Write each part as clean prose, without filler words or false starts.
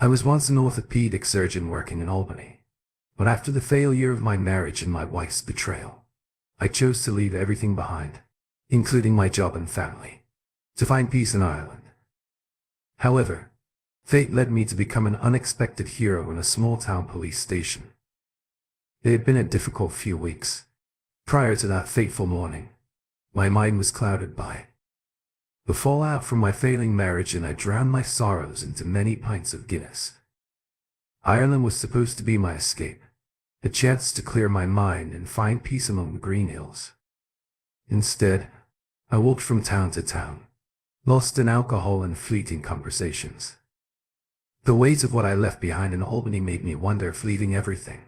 I was once an orthopedic surgeon working in Albany, but after the failure of my marriage and my wife's betrayal, I chose to leave everything behind, including my job and family, to find peace in Ireland. However, fate led me to become an unexpected hero in a small-town police station. It had been a difficult few weeks. Prior to that fateful morning, my mind was clouded by the fallout from my failing marriage, and I drowned my sorrows into many pints of Guinness. Ireland was supposed to be my escape, a chance to clear my mind and find peace among the green hills. Instead, I walked from town to town, lost in alcohol and fleeting conversations. The weight of what I left behind in Albany made me wonder if leaving everything,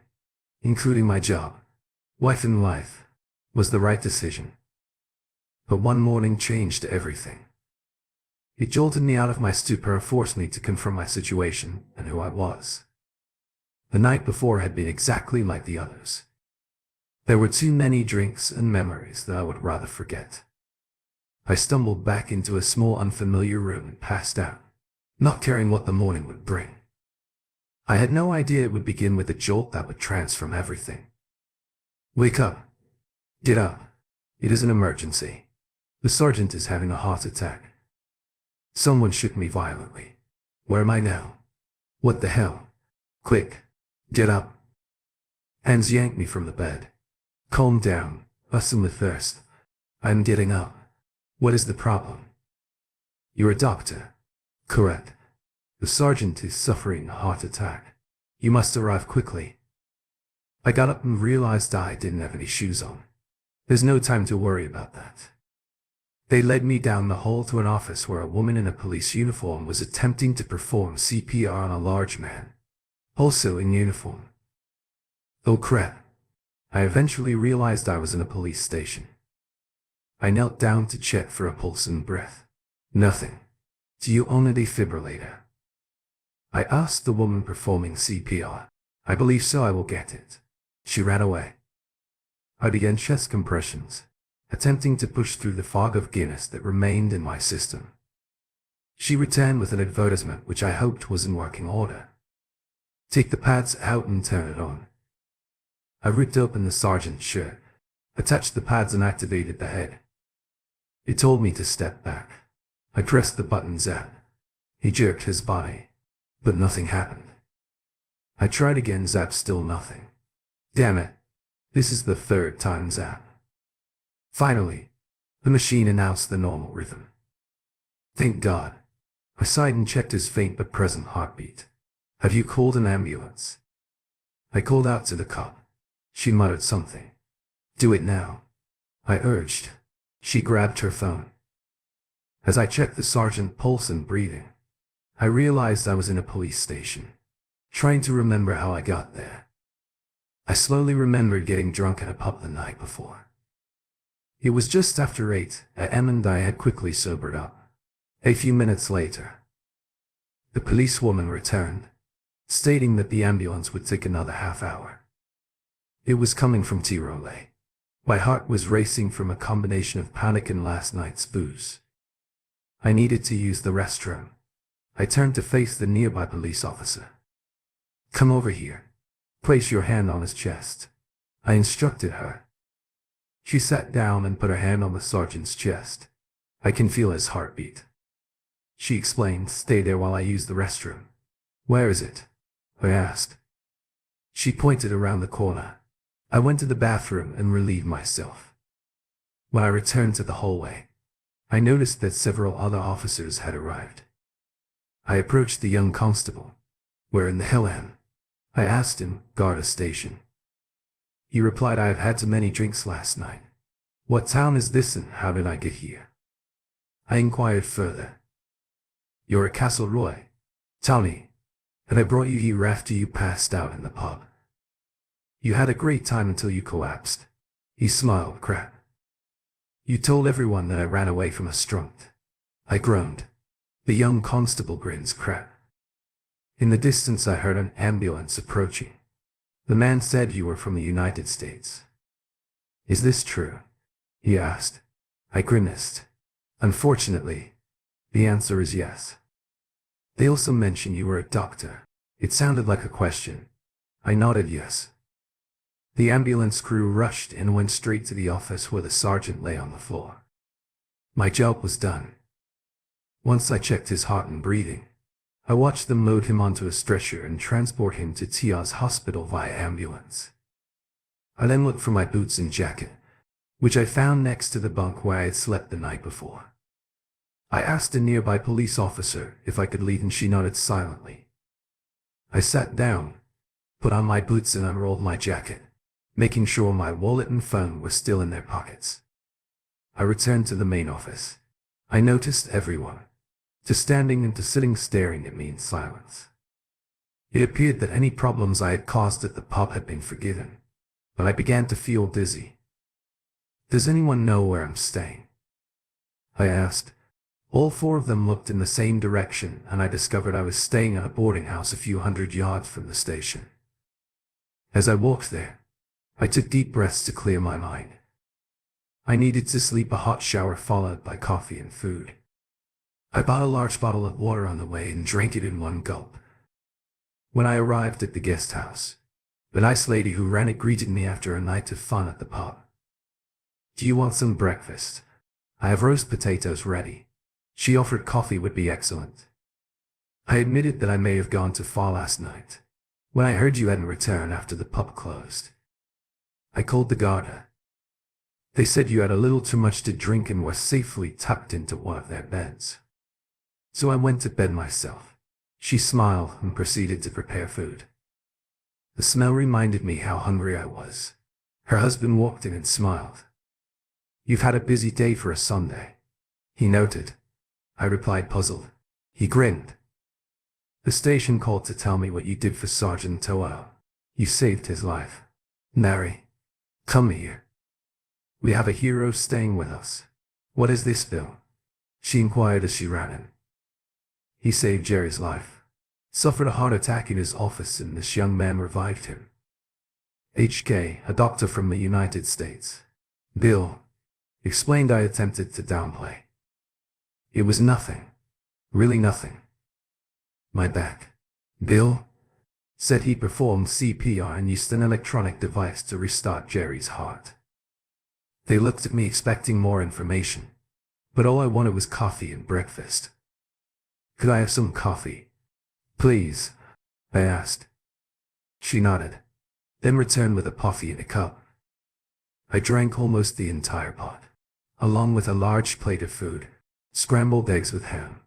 including my job, wife and life, was the right decision. But one morning changed everything. It jolted me out of my stupor and forced me to confront my situation and who I was. The night before had been exactly like the others. There were too many drinks and memories that I would rather forget. I stumbled back into a small unfamiliar room and passed out, not caring what the morning would bring. I had no idea it would begin with a jolt that would transform everything. Wake up. Get up. It is an emergency. The sergeant is having a heart attack. Someone shook me violently. Where am I now? What the hell? Quick. Get up. Hands yanked me from the bed. Calm down. Busting with thirst. I'm getting up. What is the problem? You're a doctor. Correct. The sergeant is suffering a heart attack. You must arrive quickly. I got up and realized I didn't have any shoes on. There's no time to worry about that. They led me down the hall to an office where a woman in a police uniform was attempting to perform CPR on a large man, also in uniform. Oh crap. I eventually realized I was in a police station. I knelt down to check for a pulse and breath. Nothing. Do you own a defibrillator? I asked the woman performing CPR. I believe so, I will get it. She ran away. I began chest compressions, attempting to push through the fog of Guinness that remained in my system. She returned with an advertisement which I hoped was in working order. Take the pads out and turn it on. I ripped open the sergeant's shirt, attached the pads and activated the head. It told me to step back. I pressed the button zap. He jerked his body, but nothing happened. I tried again, zap, still nothing. Damn it. This is the third time zap. Finally, the machine announced the normal rhythm. Thank God. I sighed and checked his faint but present heartbeat. Have you called an ambulance? I called out to the cop. She muttered something. Do it now, I urged. She grabbed her phone. As I checked the sergeant's pulse and breathing, I realized I was in a police station, trying to remember how I got there. I slowly remembered getting drunk at a pub the night before. It was just after 8 a.m. and I had quickly sobered up. A few minutes later, the policewoman returned, stating that the ambulance would take another half hour. It was coming from Tyrol. My heart was racing from a combination of panic and last night's booze. I needed to use the restroom. I turned to face the nearby police officer. Come over here. Place your hand on his chest, I instructed her. She sat down and put her hand on the sergeant's chest. I can feel his heartbeat. She explained, stay there while I use the restroom. Where is it? I asked. She pointed around the corner. I went to the bathroom and relieved myself. When I returned to the hallway, I noticed that several other officers had arrived. I approached the young constable. Where in the hell am? I asked him, Garda station. He replied, I have had too many drinks last night. What town is this and how did I get here? I inquired further. You're a Castleroy. Tell me, and I brought you here after you passed out in the pub. You had a great time until you collapsed. He smiled, crap. You told everyone that I ran away from a strunk. I groaned. The young constable grins, crap. In the distance I heard an ambulance approaching. The man said you were from the United States. Is this true? He asked. I grimaced. Unfortunately, the answer is yes. They also mentioned you were a doctor. It sounded like a question. I nodded yes. The ambulance crew rushed and went straight to the office where the sergeant lay on the floor. My job was done. Once I checked his heart and breathing, I watched them load him onto a stretcher and transport him to Tia's hospital via ambulance. I then looked for my boots and jacket, which I found next to the bunk where I had slept the night before. I asked a nearby police officer if I could leave and she nodded silently. I sat down, put on my boots and unrolled my jacket, making sure my wallet and phone were still in their pockets. I returned to the main office. I noticed everyone, to standing and to sitting staring at me in silence. It appeared that any problems I had caused at the pub had been forgiven, but I began to feel dizzy. Does anyone know where I'm staying? I asked. All four of them looked in the same direction, and I discovered I was staying at a boarding house a few hundred yards from the station. As I walked there, I took deep breaths to clear my mind. I needed to sleep, a hot shower followed by coffee and food. I bought a large bottle of water on the way and drank it in one gulp. When I arrived at the guest house, the nice lady who ran it greeted me after a night of fun at the pub. Do you want some breakfast? I have roast potatoes ready. She offered coffee would be excellent. I admitted that I may have gone too far last night, when I heard you hadn't returned after the pub closed. I called the guard. They said you had a little too much to drink and were safely tucked into one of their beds. So I went to bed myself. She smiled and proceeded to prepare food. The smell reminded me how hungry I was. Her husband walked in and smiled. You've had a busy day for a Sunday, he noted. I replied, puzzled. He grinned. The station called to tell me what you did for Sergeant Toa. You saved his life. Mary, come here. We have a hero staying with us. What is this, Bill? She inquired as she ran in. He saved Jerry's life. Suffered a heart attack in his office and this young man revived him. HK, a doctor from the United States. Bill, explained. I attempted to downplay. It was nothing. Really nothing. My back. Bill said he performed CPR and used an electronic device to restart Jerry's heart. They looked at me expecting more information, but all I wanted was coffee and breakfast. Could I have some coffee? Please, I asked. She nodded, then returned with a coffee in a cup. I drank almost the entire pot, along with a large plate of food, scrambled eggs with ham,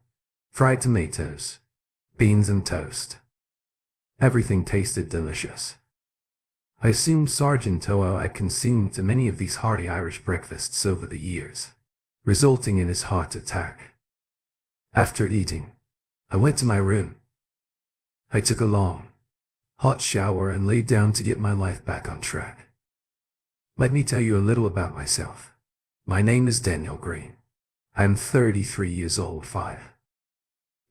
fried tomatoes, beans and toast. Everything tasted delicious. I assumed Sergeant Toa had consumed too many of these hearty Irish breakfasts over the years, resulting in his heart attack. After eating, I went to my room. I took a long, hot shower and laid down to get my life back on track. Let me tell you a little about myself. My name is Daniel Green. I am 33 years old, 5'11"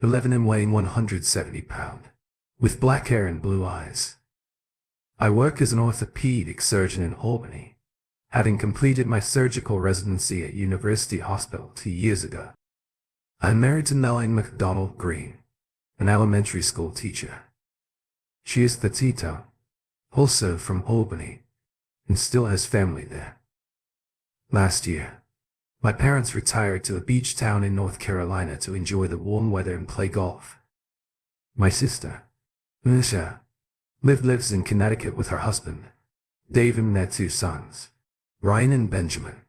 and weighing 170 pounds, with black hair and blue eyes. I work as an orthopedic surgeon in Albany, having completed my surgical residency at University Hospital 2 years ago. I'm married to Melanie McDonald Green, an elementary school teacher. She is the Tito, also from Albany, and still has family there. Last year, my parents retired to a beach town in North Carolina to enjoy the warm weather and play golf. My sister, Nisha, lives in Connecticut with her husband, Dave, and their 2 sons, Ryan and Benjamin.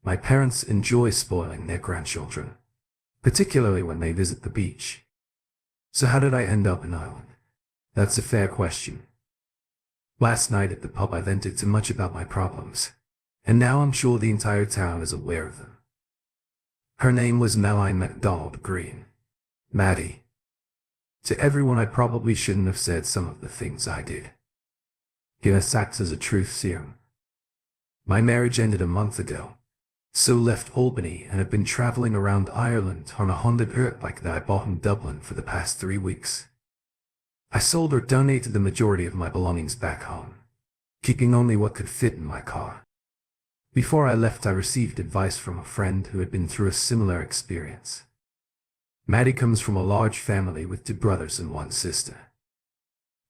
My parents enjoy spoiling their grandchildren, particularly when they visit the beach. So how did I end up in Ireland? That's a fair question. Last night at the pub I vented too much about my problems, and now I'm sure the entire town is aware of them. Her name was Melanie McDonald Green. Maddie. To everyone, I probably shouldn't have said some of the things I did. Guinness acts as a truth serum. My marriage ended a month ago, so left Albany and have been traveling around Ireland on a Honda dirt bike that I bought in Dublin for the past 3 weeks. I sold or donated the majority of my belongings back home, keeping only what could fit in my car. Before I left, I received advice from a friend who had been through a similar experience. Maddie comes from a large family with 2 brothers and 1 sister.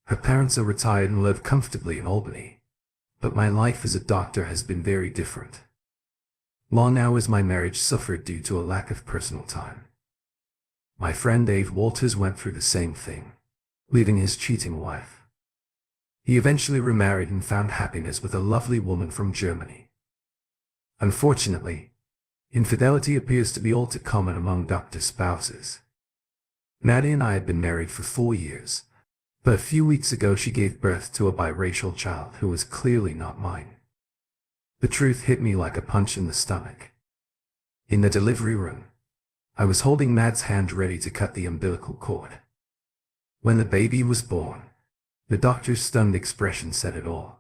Her parents are retired and live comfortably in Albany. But my life as a doctor has been very different. Long now as my marriage suffered due to a lack of personal time. My friend Dave Walters went through the same thing, leaving his cheating wife. He eventually remarried and found happiness with a lovely woman from Germany. Unfortunately, infidelity appears to be all too common among doctor spouses. Maddie and I had been married for 4 years, but a few weeks ago she gave birth to a biracial child who was clearly not mine. The truth hit me like a punch in the stomach. In the delivery room, I was holding Mad's hand ready to cut the umbilical cord. When the baby was born, the doctor's stunned expression said it all.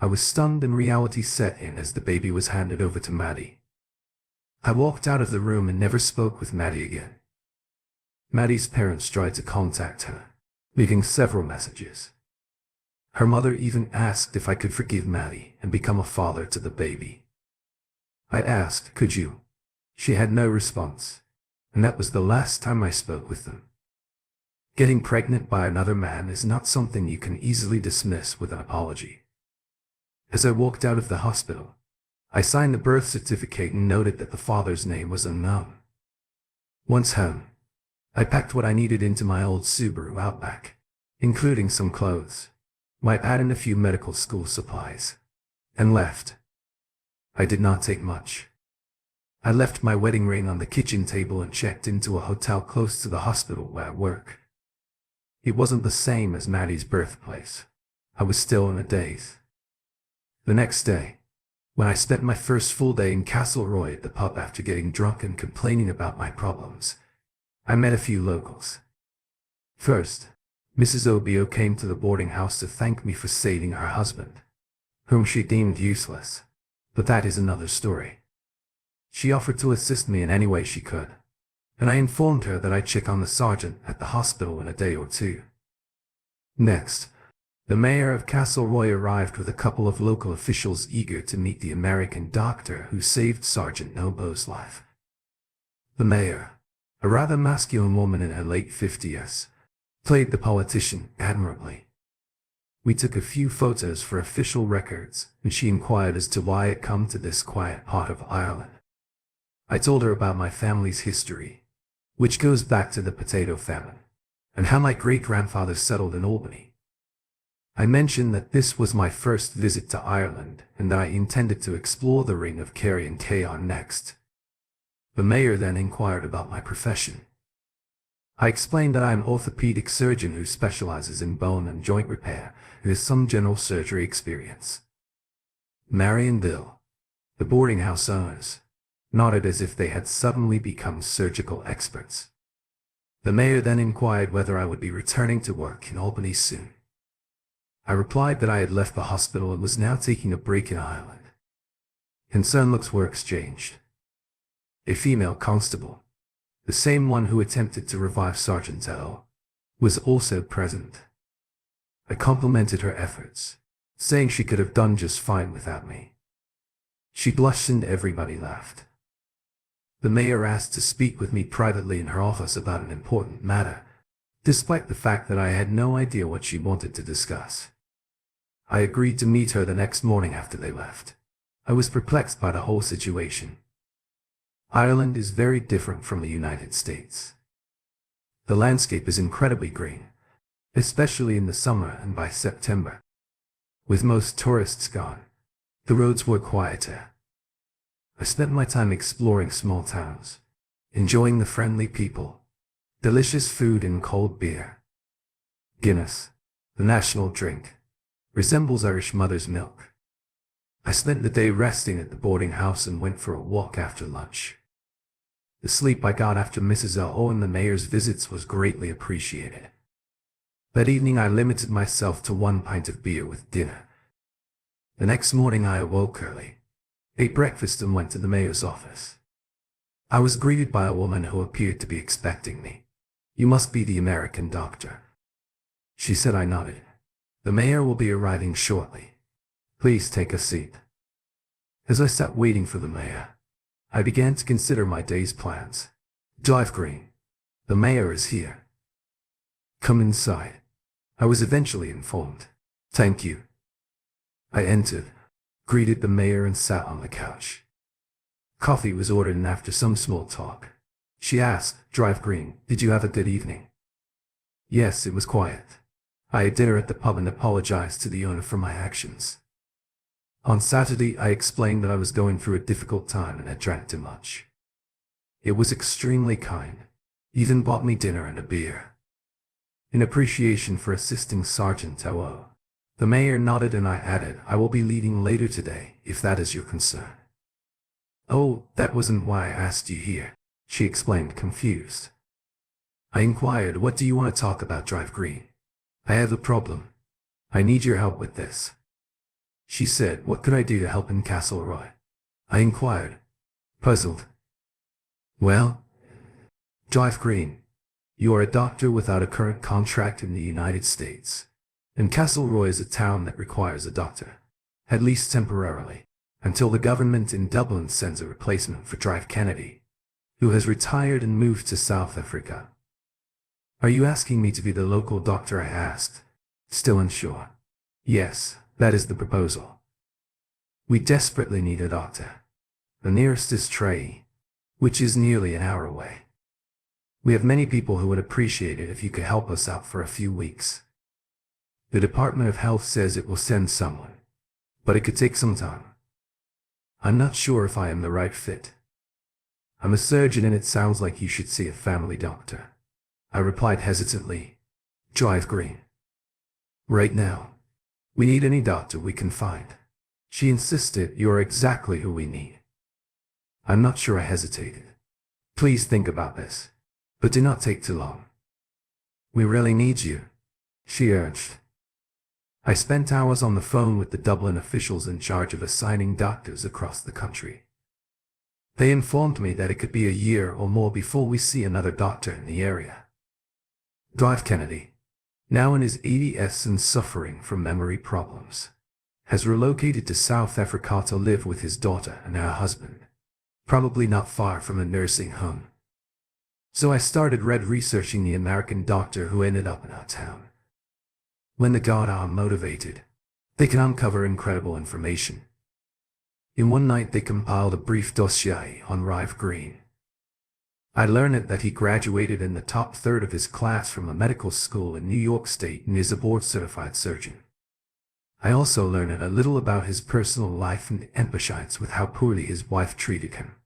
I was stunned and reality set in as the baby was handed over to Maddie. I walked out of the room and never spoke with Maddie again. Maddie's parents tried to contact her, leaving several messages. Her mother even asked if I could forgive Maddie and become a father to the baby. I asked, could you? She had no response, and that was the last time I spoke with them. Getting pregnant by another man is not something you can easily dismiss with an apology. As I walked out of the hospital, I signed the birth certificate and noted that the father's name was unknown. Once home, I packed what I needed into my old Subaru Outback, including some clothes, my pad and a few medical school supplies, and left. I did not take much. I left my wedding ring on the kitchen table and checked into a hotel close to the hospital where I work. It wasn't the same as Maddie's birthplace. I was still in a daze. The next day, when I spent my first full day in Castleroy at the pub after getting drunk and complaining about my problems, I met a few locals. First, Mrs. Obio came to the boarding house to thank me for saving her husband, whom she deemed useless, but that is another story. She offered to assist me in any way she could, and I informed her that I'd check on the sergeant at the hospital in a day or two. Next, the mayor of Castleroy arrived with a couple of local officials eager to meet the American doctor who saved Sergeant Nobo's life. The mayor, a rather masculine woman in her late 50s, played the politician admirably. We took a few photos for official records, and she inquired as to why I'd come to this quiet part of Ireland. I told her about my family's history, which goes back to the potato famine, and how my great-grandfather settled in Albany. I mentioned that this was my first visit to Ireland, and that I intended to explore the Ring of Kerry and Keon next. The mayor then inquired about my profession. I explained that I am an orthopedic surgeon who specializes in bone and joint repair and has some general surgery experience. Mary and Bill, the boarding house owners, nodded as if they had suddenly become surgical experts. The mayor then inquired whether I would be returning to work in Albany soon. I replied that I had left the hospital and was now taking a break in Ireland. Concerned looks were exchanged. A female constable, the same one who attempted to revive Sergeant L, was also present. I complimented her efforts, saying she could have done just fine without me. She blushed and everybody laughed. The mayor asked to speak with me privately in her office about an important matter, despite the fact that I had no idea what she wanted to discuss. I agreed to meet her the next morning after they left. I was perplexed by the whole situation. Ireland is very different from the United States. The landscape is incredibly green, especially in the summer and by September. With most tourists gone, the roads were quieter. I spent my time exploring small towns, enjoying the friendly people, delicious food and cold beer. Guinness, the national drink, resembles Irish mother's milk. I spent the day resting at the boarding house and went for a walk after lunch. The sleep I got after Mrs. L. and the mayor's visits was greatly appreciated. That evening I limited myself to 1 pint of beer with dinner. The next morning I awoke early, ate breakfast and went to the mayor's office. I was greeted by a woman who appeared to be expecting me. "You must be the American doctor," she said. I nodded. "The mayor will be arriving shortly. Please take a seat." As I sat waiting for the mayor, I began to consider my day's plans. "Drive green. The mayor is here. Come inside," I was eventually informed. Thank you. I entered, greeted the mayor and sat on the couch. Coffee was ordered, and after some small talk, she asked, "Drive Green, did you have a good evening?" Yes, it was quiet. I had dinner at the pub and apologized to the owner for my actions. On Saturday, I explained that I was going through a difficult time and had drank too much. It was extremely kind. Even bought me dinner and a beer. In appreciation for assisting Sergeant O. The mayor nodded and I added, "I will be leaving later today, if that is your concern." "Oh, that wasn't why I asked you here," she explained, confused. I inquired, "What do you want to talk about, Drive Green?" "I have a problem. I need your help with this." She said, "What could I do to help in Castleroy?" I inquired, puzzled. "Well, Drive Green, you are a doctor without a current contract in the United States. And Castleroy is a town that requires a doctor, at least temporarily, until the government in Dublin sends a replacement for Drive Kennedy, who has retired and moved to South Africa." "Are you asking me to be the local doctor?" I asked, still unsure. "Yes, that is the proposal. We desperately need a doctor. The nearest is Tralee, which is nearly an hour away. We have many people who would appreciate it if you could help us out for a few weeks. The Department of Health says it will send someone, but it could take some time. I'm not sure if I am the right fit. I'm a surgeon and it sounds like you should see a family doctor." I replied hesitantly, "Drive Green. Right now, we need any doctor we can find." She insisted, "You are exactly who we need." I'm not sure. I hesitated. "Please think about this, but do not take too long. We really need you," she urged. I spent hours on the phone with the Dublin officials in charge of assigning doctors across the country. They informed me that it could be a year or more before we see another doctor in the area. Drive Kennedy, now in his 80s and suffering from memory problems, has relocated to South Africa to live with his daughter and her husband, probably not far from a nursing home. So I started researching the American doctor who ended up in our town. When the God are motivated, they can uncover incredible information. In one night they compiled a brief dossier on Drive Green. I learned that he graduated in the top third of his class from a medical school in New York State and is a board-certified surgeon. I also learned a little about his personal life and empathized with how poorly his wife treated him.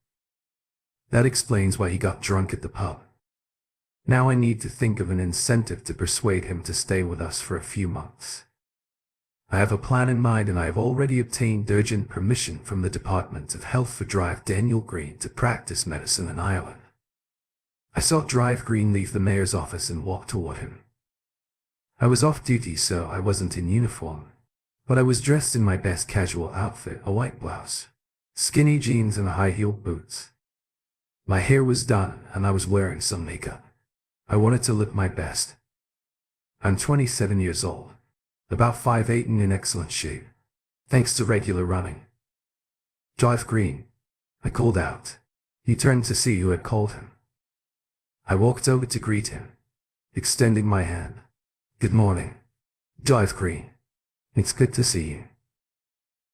That explains why he got drunk at the pub. Now I need to think of an incentive to persuade him to stay with us for a few months. I have a plan in mind and I have already obtained urgent permission from the Department of Health for Drive Daniel Green to practice medicine in Ireland. I saw Drive Green leave the mayor's office and walk toward him. I was off duty, so I wasn't in uniform, but I was dressed in my best casual outfit, a white blouse, skinny jeans and high-heeled boots. My hair was done and I was wearing some makeup. I wanted to look my best. I'm 27 years old, about 5'8" and in excellent shape, thanks to regular running. "Drive Green," I called out. He turned to see who had called him. I walked over to greet him, extending my hand. "Good morning, Drive Green. It's good to see you.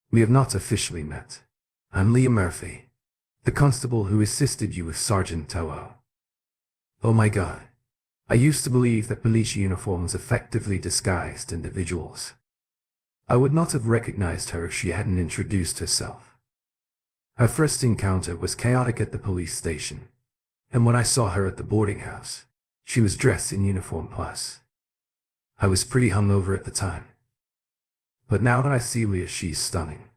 We have not officially met. I'm Leah Murphy, the constable who assisted you with Sergeant Towo." Oh my God. I used to believe that police uniforms effectively disguised individuals. I would not have recognized her if she hadn't introduced herself. Her first encounter was chaotic at the police station, and when I saw her at the boarding house, she was dressed in uniform plus. I was pretty hungover at the time. But now that I see Leah, she's stunning,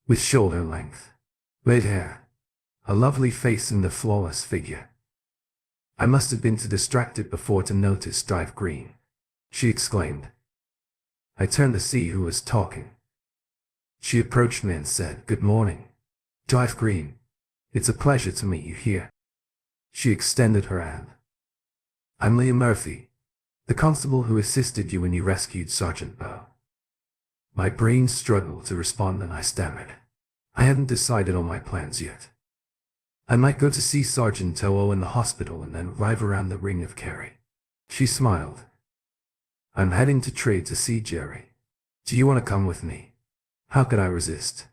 with shoulder length, red hair, a lovely face and a flawless figure. I must have been too distracted before to notice Drive Green, she exclaimed. I turned to see who was talking. She approached me and said, "Good morning, Drive Green. It's a pleasure to meet you here." She extended her hand. "I'm Leah Murphy, the constable who assisted you when you rescued Sergeant Bow." My brain struggled to respond and I stammered. I hadn't decided on my plans yet. I might go to see Sergeant Towo in the hospital and then drive around the Ring of Kerry. She smiled. I'm heading to trade to see Jerry. Do you want to come with me? How could I resist?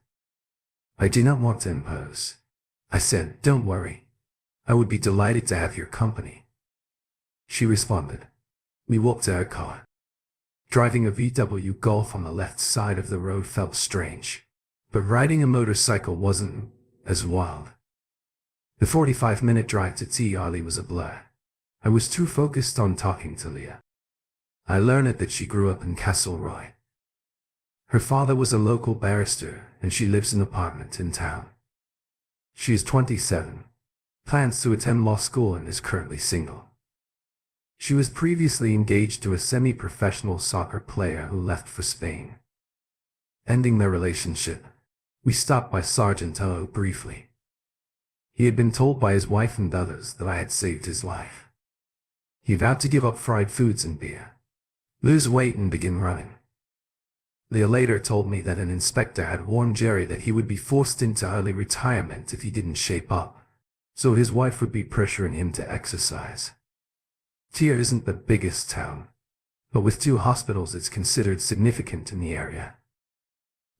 I did not want to impose. I said, don't worry. I would be delighted to have your company. She responded. We walked to her car. Driving a VW Golf on the left side of the road felt strange, but riding a motorcycle wasn't as wild. The 45-minute drive to Tea Alley was a blur. I was too focused on talking to Leah. I learned that she grew up in Castleroy. Her father was a local barrister, and she lives in an apartment in town. She is 27, plans to attend law school, and is currently single. She was previously engaged to a semi-professional soccer player who left for Spain. Ending their relationship, we stopped by Sergeant O briefly. He had been told by his wife and others that I had saved his life. He vowed to give up fried foods and beer, lose weight, and begin running. Leah later told me that an inspector had warned Jerry that he would be forced into early retirement if he didn't shape up, so his wife would be pressuring him to exercise. Tia isn't the biggest town, but with 2 hospitals it's considered significant in the area.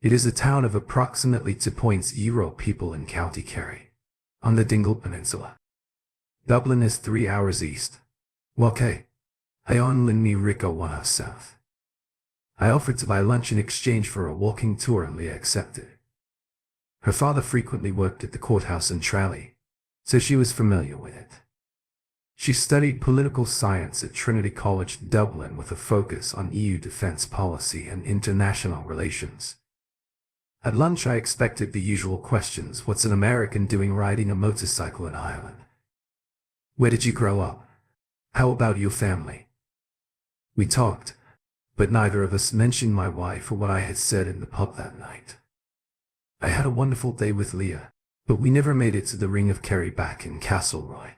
It is a town of approximately 2.0 people in County Kerry, on the Dingle Peninsula. Dublin is 3 hours east. Wake. Ion Lin Mi Rico 1 hour south. I offered to buy lunch in exchange for a walking tour, and Leah accepted. Her father frequently worked at the courthouse in Tralee, so she was familiar with it. She studied political science at Trinity College Dublin with a focus on EU defense policy and international relations. At lunch I expected the usual questions. What's an American doing riding a motorcycle in Ireland? Where did you grow up? How about your family? We talked, but neither of us mentioned my wife or what I had said in the pub that night. I had a wonderful day with Leah, but we never made it to the Ring of Kerry back in Castleroy.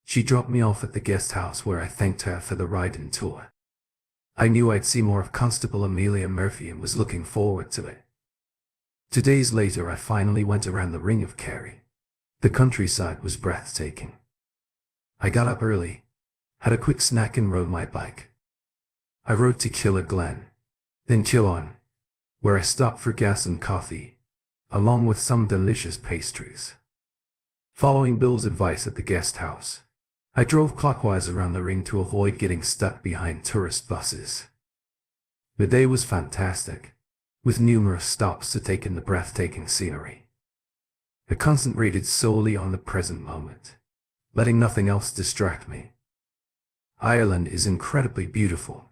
She dropped me off at the guest house where I thanked her for the ride and tour. I knew I'd see more of Constable Amelia Murphy and was looking forward to it. 2 days later I finally went around the Ring of Kerry. The countryside was breathtaking. I got up early, had a quick snack and rode my bike. I rode to Killer Glen, then Killon, where I stopped for gas and coffee, along with some delicious pastries. Following Bill's advice at the guest house, I drove clockwise around the ring to avoid getting stuck behind tourist buses. The day was fantastic, with numerous stops to take in the breathtaking scenery. I concentrated solely on the present moment, letting nothing else distract me. Ireland is incredibly beautiful.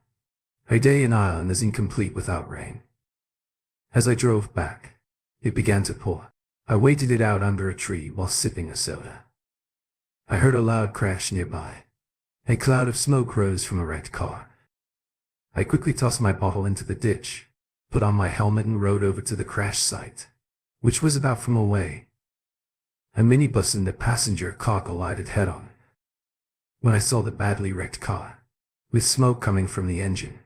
A day in Ireland is incomplete without rain. As I drove back, it began to pour. I waited it out under a tree while sipping a soda. I heard a loud crash nearby. A cloud of smoke rose from a wrecked car. I quickly tossed my bottle into the ditch, put on my helmet and rode over to the crash site, which was about from away. A minibus and a passenger car collided head-on. When I saw the badly wrecked car, with smoke coming from the engine,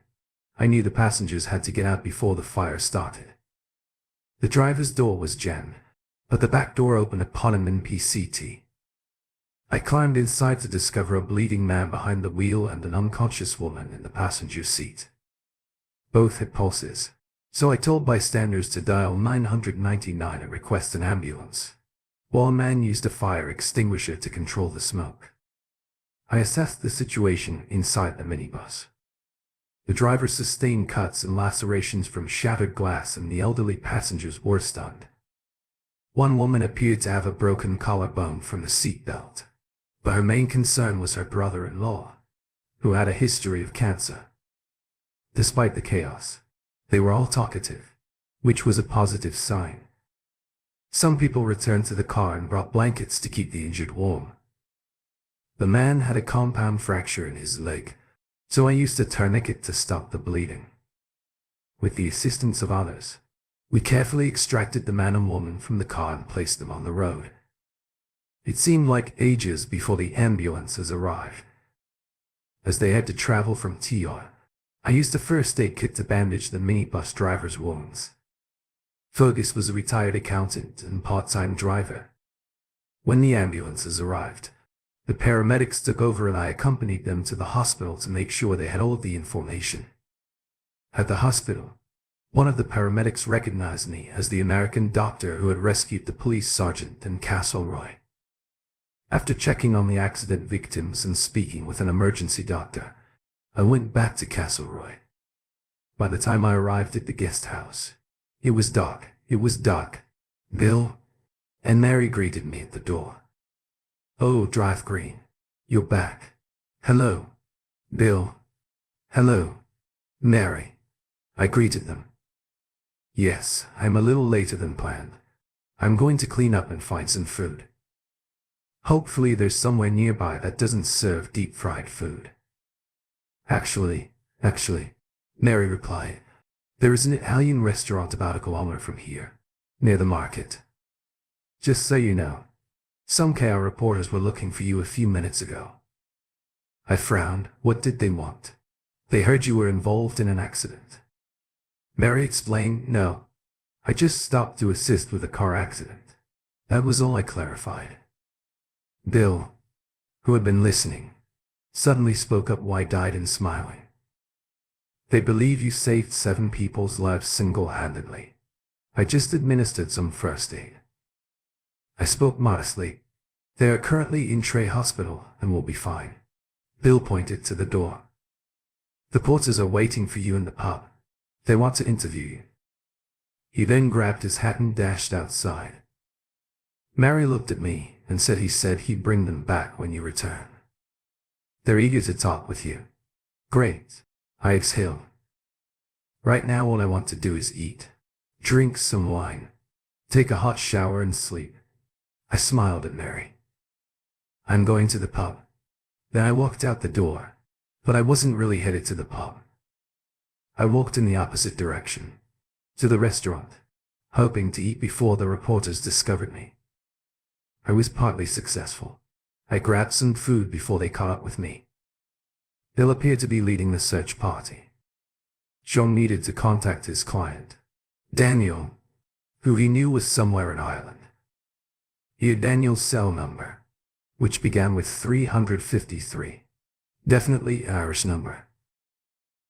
I knew the passengers had to get out before the fire started. The driver's door was jammed, but the back door opened upon an NPCT. I climbed inside to discover a bleeding man behind the wheel and an unconscious woman in the passenger seat. Both had pulses, so I told bystanders to dial 999 and request an ambulance, while a man used a fire extinguisher to control the smoke. I assessed the situation inside the minibus. The driver sustained cuts and lacerations from shattered glass, and the elderly passengers were stunned. One woman appeared to have a broken collarbone from the seatbelt, but her main concern was her brother-in-law, who had a history of cancer. Despite the chaos, they were all talkative, which was a positive sign. Some people returned to the car and brought blankets to keep the injured warm. The man had a compound fracture in his leg, so I used a tourniquet to stop the bleeding. With the assistance of others, we carefully extracted the man and woman from the car and placed them on the road. It seemed like ages before the ambulances arrived. As they had to travel from TR, I used a first aid kit to bandage the minibus driver's wounds. Fergus was a retired accountant and part-time driver. When the ambulances arrived, The paramedics took over and I accompanied them to the hospital to make sure they had all of the information. At the hospital, one of the paramedics recognized me as the American doctor who had rescued the police sergeant in Castleroy. After checking on the accident victims and speaking with an emergency doctor, I went back to Castleroy. By the time I arrived at the guest house, it was dark. Bill and Mary greeted me at the door. "Oh, Drive Green, you're back." "Hello, Bill." "Hello, Mary." I greeted them. "Yes, I'm a little later than planned. I'm going to clean up and find some food. Hopefully there's somewhere nearby that doesn't serve deep-fried food." Actually, Mary replied, "there is an Italian restaurant about 1 kilometer from here, near the market. Just so you know, some KR reporters were looking for you a few minutes ago." I frowned. What did they want? They heard you were involved in an accident. Mary explained, "No, I just stopped to assist with a car accident. That was all," I clarified. Bill, who had been listening, suddenly spoke up wide-eyed and smiling. "They believe you saved 7 people's lives single-handedly. I just administered some first aid." I spoke modestly. "They are currently in Trey Hospital and will be fine." Bill pointed to the door. "The porters are waiting for you in the pub. They want to interview you." He then grabbed his hat and dashed outside. Mary looked at me and said he'd bring them back when you return. "They're eager to talk with you." "Great," I exhaled. "Right now all I want to do is eat, drink some wine, take a hot shower and sleep." I smiled at Mary. "I'm going to the pub." Then I walked out the door, but I wasn't really headed to the pub. I walked in the opposite direction, to the restaurant, hoping to eat before the reporters discovered me. I was partly successful. I grabbed some food before they caught up with me. Bill appeared to be leading the search party. John needed to contact his client, Daniel, who he knew was somewhere in Ireland. He had Daniel's cell number, which began with 353. Definitely an Irish number.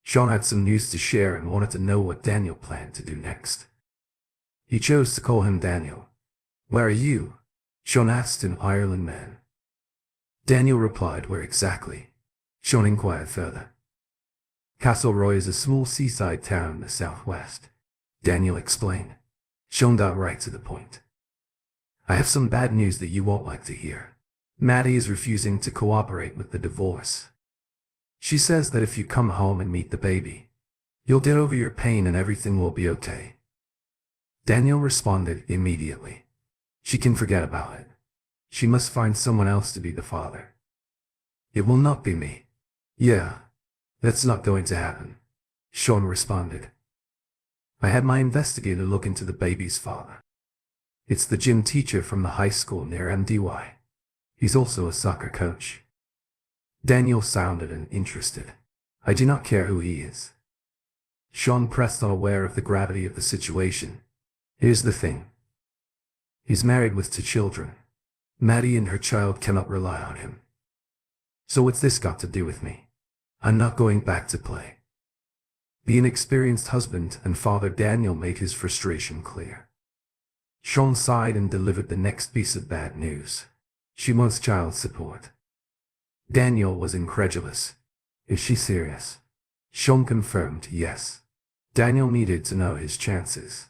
Sean had some news to share and wanted to know what Daniel planned to do next. He chose to call him Daniel. "Where are you?" Sean asked an Ireland man. Daniel replied, "Where exactly?" Sean inquired further. "Castleroy is a small seaside town in the southwest," Daniel explained. Sean got right to the point. "I have some bad news that you won't like to hear. Maddie is refusing to cooperate with the divorce. She says that if you come home and meet the baby, you'll get over your pain and everything will be okay." Daniel responded immediately. "She can forget about it. She must find someone else to be the father. It will not be me." "Yeah, that's not going to happen," Sean responded. "I had my investigator look into the baby's father. It's the gym teacher from the high school near MDY. He's also a soccer coach." Daniel sounded uninterested. "I do not care who he is." Sean pressed on, aware of the gravity of the situation. "Here's the thing. He's married with 2 children. Maddie and her child cannot rely on him. So what's this got to do with me? I'm not going back to play." The inexperienced husband and father Daniel made his frustration clear. Sean sighed and delivered the next piece of bad news. "She wants child support." Daniel was incredulous. "Is she serious?" Sean confirmed yes. Daniel needed to know his chances.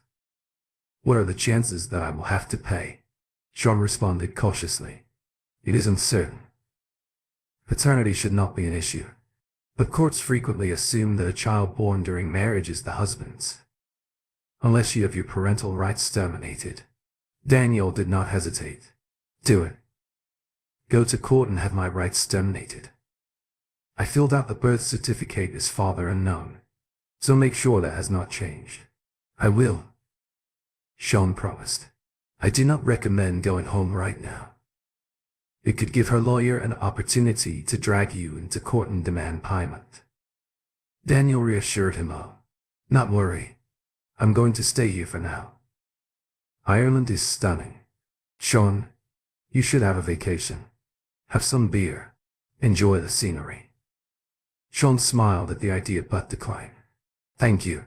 "What are the chances that I will have to pay?" Sean responded cautiously. "It is uncertain. Paternity should not be an issue, but courts frequently assume that a child born during marriage is the husband's, unless you have your parental rights terminated." Daniel did not hesitate. "Do it. Go to court and have my rights terminated. I filled out the birth certificate as father unknown, so make sure that has not changed." "I will," Sean promised. "I do not recommend going home right now. It could give her lawyer an opportunity to drag you into court and demand payment." Daniel reassured him, "Oh, not worry. I'm going to stay here for now. Ireland is stunning. Sean, you should have a vacation. Have some beer. Enjoy the scenery. Sean smiled at the idea but declined. Thank you.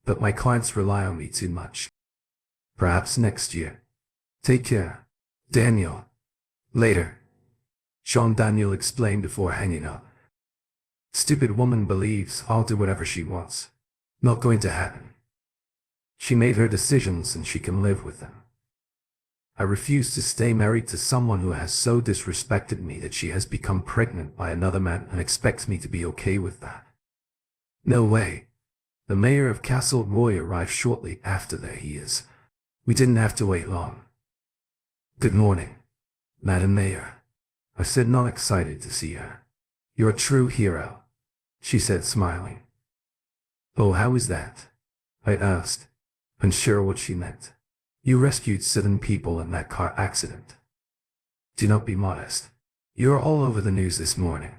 But my clients rely on me too much. Perhaps next year. Take care, Daniel. Later. Sean Daniel explained before hanging up. Stupid woman believes I'll do whatever she wants. Not going to happen. She made her decisions and she can live with them. I refuse to stay married to someone who has so disrespected me that she has become pregnant by another man and expects me to be okay with that. No way. The mayor of Castle Roy arrived shortly after. There he is. We didn't have to wait long. Good morning, Madam Mayor. I said, not excited to see her. You're a true hero, she said, smiling. Oh, how is that? I asked, unsure what she meant. You rescued 7 people in that car accident. Do not be modest. You're all over the news this morning.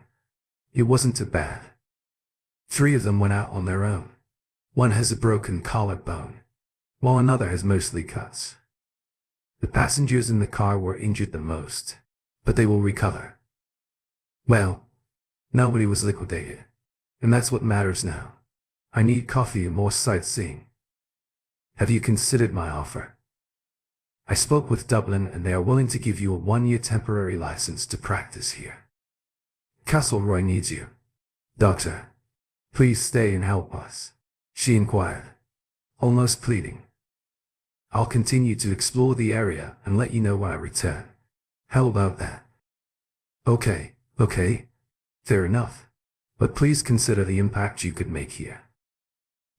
It wasn't too bad. 3 of them went out on their own. One has a broken collarbone, while another has mostly cuts. The passengers in the car were injured the most, but they will recover. Well, nobody was liquidated, and that's what matters now. I need coffee and more sightseeing. Have you considered my offer? I spoke with Dublin and they are willing to give you a 1-year temporary license to practice here. Castleroy needs you. Doctor, please stay and help us, she inquired, almost pleading. I'll continue to explore the area and let you know when I return. How about that? Okay, fair enough. But please consider the impact you could make here.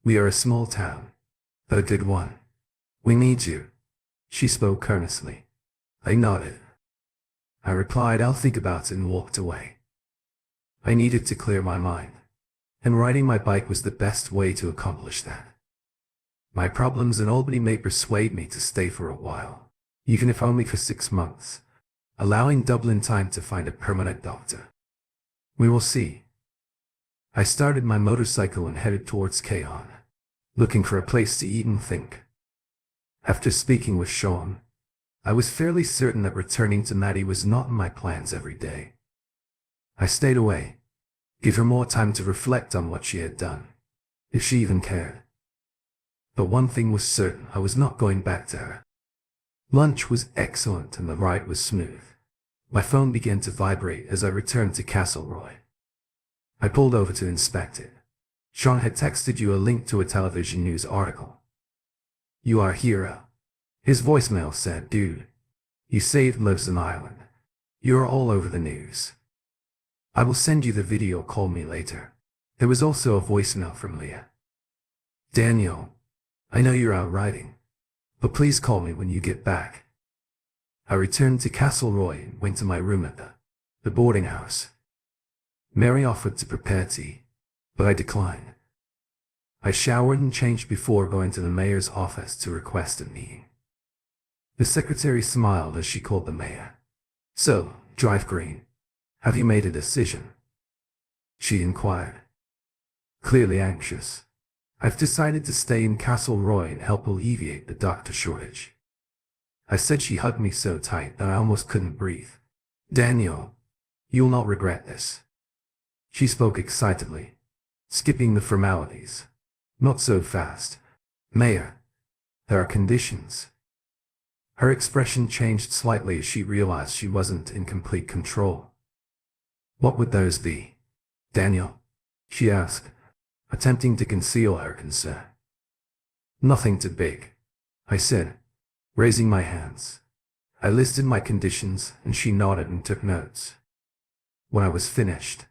We are a small town, but a good one. We need you. She spoke earnestly. I nodded. I replied, I'll think about it, and walked away. I needed to clear my mind, and riding my bike was the best way to accomplish that. My problems in Albany may persuade me to stay for a while, even if only for 6 months, allowing Dublin time to find a permanent doctor. We will see. I started my motorcycle and headed towards Caon, looking for a place to eat and think. After speaking with Sean, I was fairly certain that returning to Maddie was not in my plans every day. I stayed away, give her more time to reflect on what she had done, if she even cared. But one thing was certain, I was not going back to her. Lunch was excellent and the ride was smooth. My phone began to vibrate as I returned to Castleroy. I pulled over to inspect it. Sean had texted you a link to a television news article. You are a hero. His voicemail said, dude, you saved lives on Ireland. You're all over the news. I will send you the video, call me later. There was also a voicemail from Leah. Daniel, I know you're out riding, but please call me when you get back. I returned to Castleroy and went to my room at the boarding house. Mary offered to prepare tea, but I declined. I showered and changed before going to the mayor's office to request a meeting. The secretary smiled as she called the mayor. So, Drive Green, have you made a decision? She inquired, clearly anxious. I've decided to stay in Castleroy and help alleviate the doctor shortage. I said. She hugged me so tight that I almost couldn't breathe. Daniel, you'll not regret this. She spoke excitedly, skipping the formalities. Not so fast, Mayor. There are conditions. Her expression changed slightly as she realized she wasn't in complete control. What would those be, Daniel? She asked, attempting to conceal her concern. Nothing too big, I said, raising my hands. I listed my conditions and she nodded and took notes. When I was finished,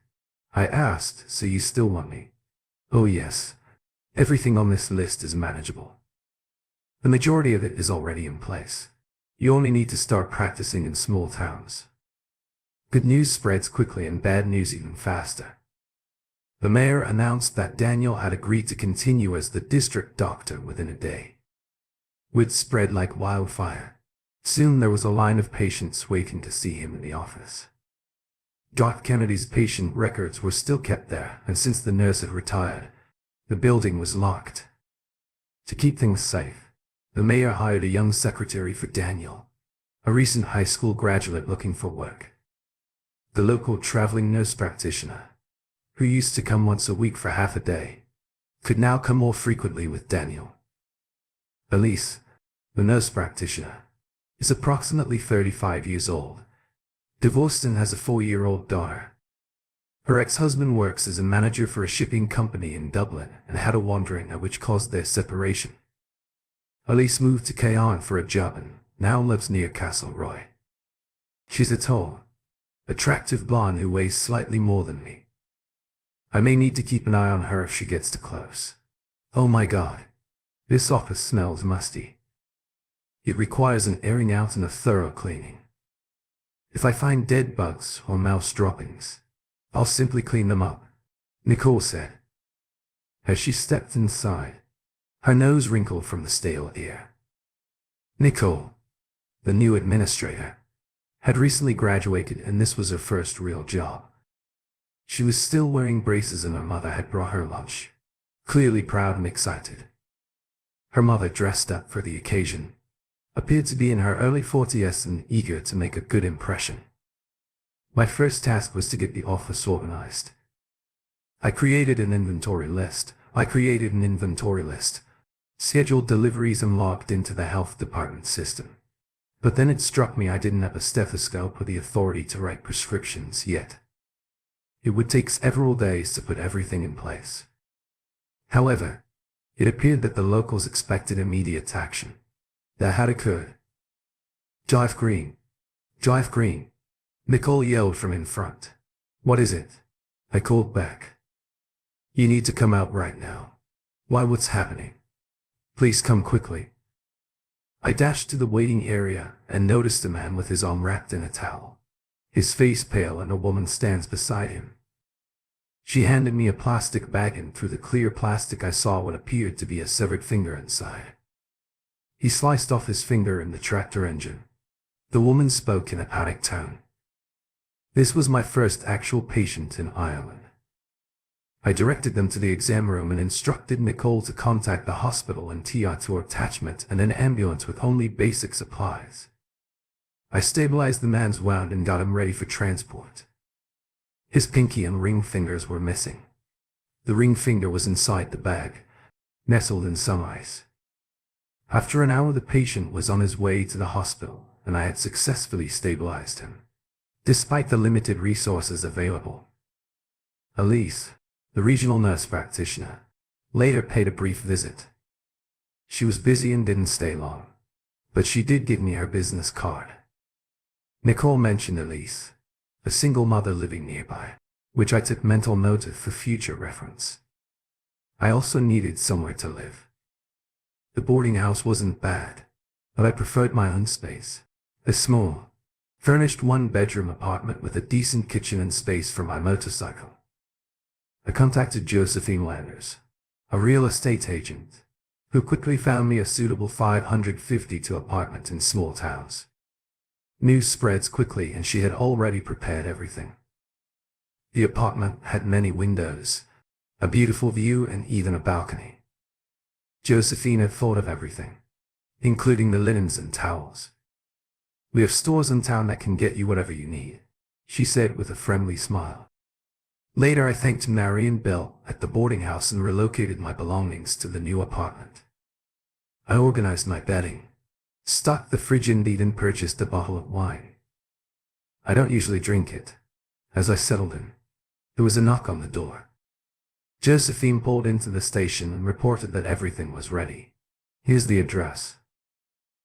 I asked, so you still want me? Oh yes. Everything on this list is manageable. The majority of it is already in place. You only need to start practicing in small towns. Good news spreads quickly and bad news even faster. The mayor announced that Daniel had agreed to continue as the district doctor within a day. Word spread like wildfire. Soon there was a line of patients waiting to see him in the office. Doc Kennedy's patient records were still kept there, and since the nurse had retired, the building was locked. To keep things safe, the mayor hired a young secretary for Daniel, a recent high school graduate looking for work. the local traveling nurse practitioner, who used to come once a week for half a day, could now come more frequently with Daniel. Elise, the nurse practitioner, is approximately 35 years old, divorced and has a 4-year-old daughter. Her ex-husband works as a manager for a shipping company in Dublin and had a wandering which caused their separation. Elise moved to Caen for a job and now lives near Castleroy. She's a tall, attractive blonde who weighs slightly more than me. I may need to keep an eye on her if she gets too close. Oh my God, this office smells musty. It requires an airing out and a thorough cleaning. If I find dead bugs or mouse droppings, I'll simply clean them up, Nicole said. As she stepped inside, her nose wrinkled from the stale air. Nicole, the new administrator, had recently graduated and this was her first real job. She was still wearing braces and her mother had brought her lunch, clearly proud and excited. Her mother, dressed up for the occasion, appeared to be in her early 40s and eager to make a good impression. My first task was to get the office organized. I created an inventory list, scheduled deliveries and logged into the health department system. But then it struck me I didn't have a stethoscope or the authority to write prescriptions yet. It would take several days to put everything in place. However, it appeared that the locals expected immediate action. That had occurred. Drive green. Drive green. Nicole yelled from in front. What is it? I called back. You need to come out right now. Why, what's happening? Please come quickly. I dashed to the waiting area and noticed a man with his arm wrapped in a towel, his face pale, and a woman stands beside him. She handed me a plastic bag and through the clear plastic I saw what appeared to be a severed finger inside. He sliced off his finger in the tractor engine. The woman spoke in a panicked tone. This was my first actual patient in Ireland. I directed them to the exam room and instructed Nicole to contact the hospital and TI to attachment and an ambulance with only basic supplies. I stabilized the man's wound and got him ready for transport. His pinky and ring fingers were missing. The ring finger was inside the bag, nestled in some ice. After an hour the patient was on his way to the hospital and I had successfully stabilized him, despite the limited resources available. Elise, the regional nurse practitioner, later paid a brief visit. She was busy and didn't stay long, but she did give me her business card. Nicole mentioned Elise, a single mother living nearby, which I took mental note of for future reference. I also needed somewhere to live. The boarding house wasn't bad, but I preferred my own space, a small, furnished one-bedroom apartment with a decent kitchen and space for my motorcycle. I contacted Josephine Landers, a real estate agent, who quickly found me a suitable 552 apartment in small towns. News spreads quickly and she had already prepared everything. The apartment had many windows, a beautiful view and even a balcony. Josephine had thought of everything, including the linens and towels. We have stores in town that can get you whatever you need, she said with a friendly smile. Later I thanked Mary and Bill at the boarding house and relocated my belongings to the new apartment. I organized my bedding, stocked the fridge and purchased a bottle of wine. I don't usually drink it. As I settled in, there was a knock on the door. Josephine pulled into the station and reported that everything was ready. Here's the address.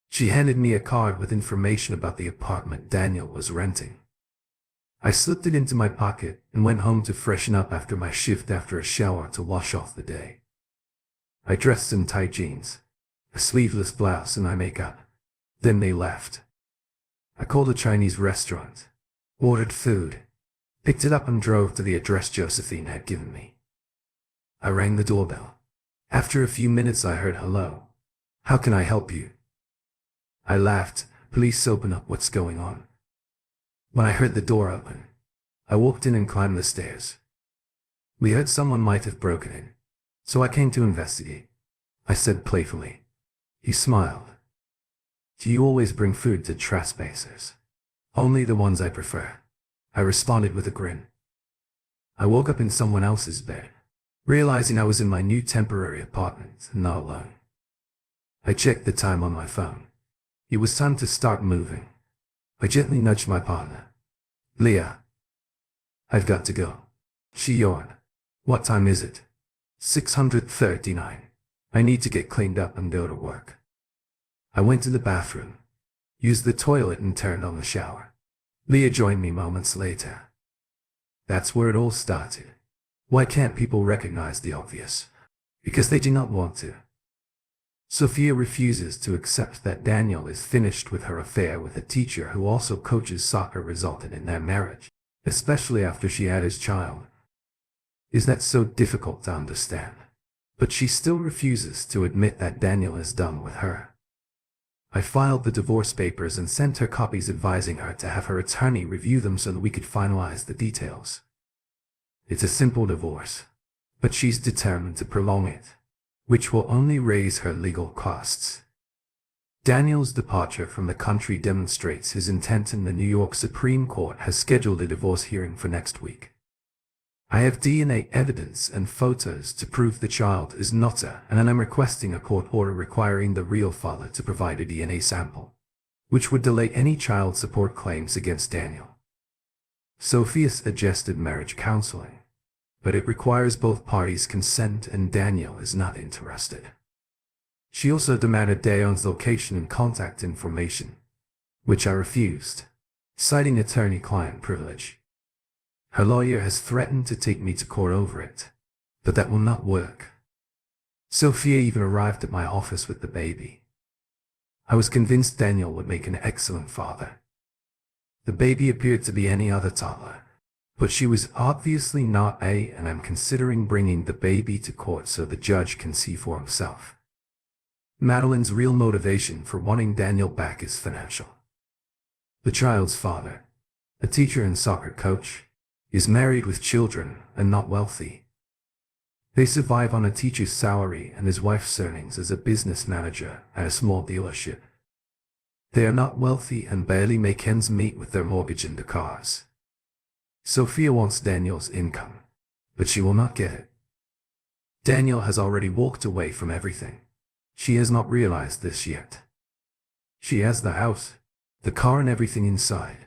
She handed me a card with information about the apartment Daniel was renting. I slipped it into my pocket and went home to freshen up after my shift after a shower to wash off the day. I dressed in tight jeans, a sleeveless blouse and eye makeup. Then they left. I called a Chinese restaurant, ordered food, picked it up and drove to the address Josephine had given me. I rang the doorbell. After a few minutes I heard hello. How can I help you? I laughed. Please open up, what's going on? When I heard the door open, I walked in and climbed the stairs. We heard someone might have broken in, so I came to investigate, I said playfully. He smiled. Do you always bring food to trespassers? Only the ones I prefer. I responded with a grin. I woke up in someone else's bed, realizing I was in my new temporary apartment and not alone. I checked the time on my phone. It was time to start moving. I gently nudged my partner. Leah, I've got to go. She yawned. What time is it? 6:39. I need to get cleaned up and go to work. I went to the bathroom, used the toilet and turned on the shower. Leah joined me moments later. That's where it all started. Why can't people recognize the obvious? Because they do not want to. Sophia refuses to accept that Daniel is finished with her affair with a teacher who also coaches soccer resulted in their marriage, especially after she had his child. Is that so difficult to understand? But she still refuses to admit that Daniel is done with her. I filed the divorce papers and sent her copies advising her to have her attorney review them so that we could finalize the details. It's a simple divorce, but she's determined to prolong it, which will only raise her legal costs. Daniel's departure from the country demonstrates his intent, and the New York Supreme Court has scheduled a divorce hearing for next week. I have DNA evidence and photos to prove the child is not her, and I'm requesting a court order requiring the real father to provide a DNA sample, which would delay any child support claims against Daniel. Sophia suggested marriage counseling, but it requires both parties' consent and Daniel is not interested. She also demanded Dion's location and contact information, which I refused, citing attorney-client privilege. Her lawyer has threatened to take me to court over it, but that will not work. Sophia even arrived at my office with the baby. I was convinced Daniel would make an excellent father. The baby appeared to be any other toddler, but she was obviously not and I'm considering bringing the baby to court so the judge can see for himself. Madeline's real motivation for wanting Daniel back is financial. The child's father, a teacher and soccer coach, is married with children and not wealthy. They survive on a teacher's salary and his wife's earnings as a business manager at a small dealership. They are not wealthy and barely make ends meet with their mortgage and the cars. Sophia wants Daniel's income, but she will not get it. Daniel has already walked away from everything. She has not realized this yet. She has the house, the car and everything inside.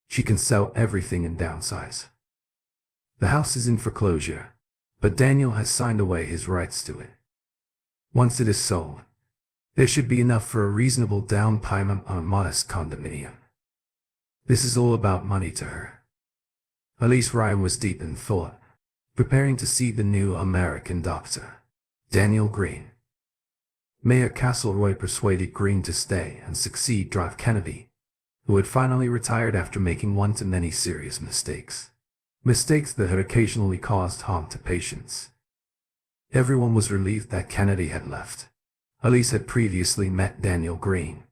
She can sell everything and downsize. The house is in foreclosure, but Daniel has signed away his rights to it. Once it is sold, there should be enough for a reasonable down payment on a modest condominium. This is all about money to her. Elise Ryan was deep in thought, preparing to see the new American doctor, Daniel Green. Mayor Castleroy persuaded Green to stay and succeed Drive Kennedy, who had finally retired after making one too many serious mistakes. Mistakes that had occasionally caused harm to patients. Everyone was relieved that Kennedy had left. Elise had previously met Daniel Green.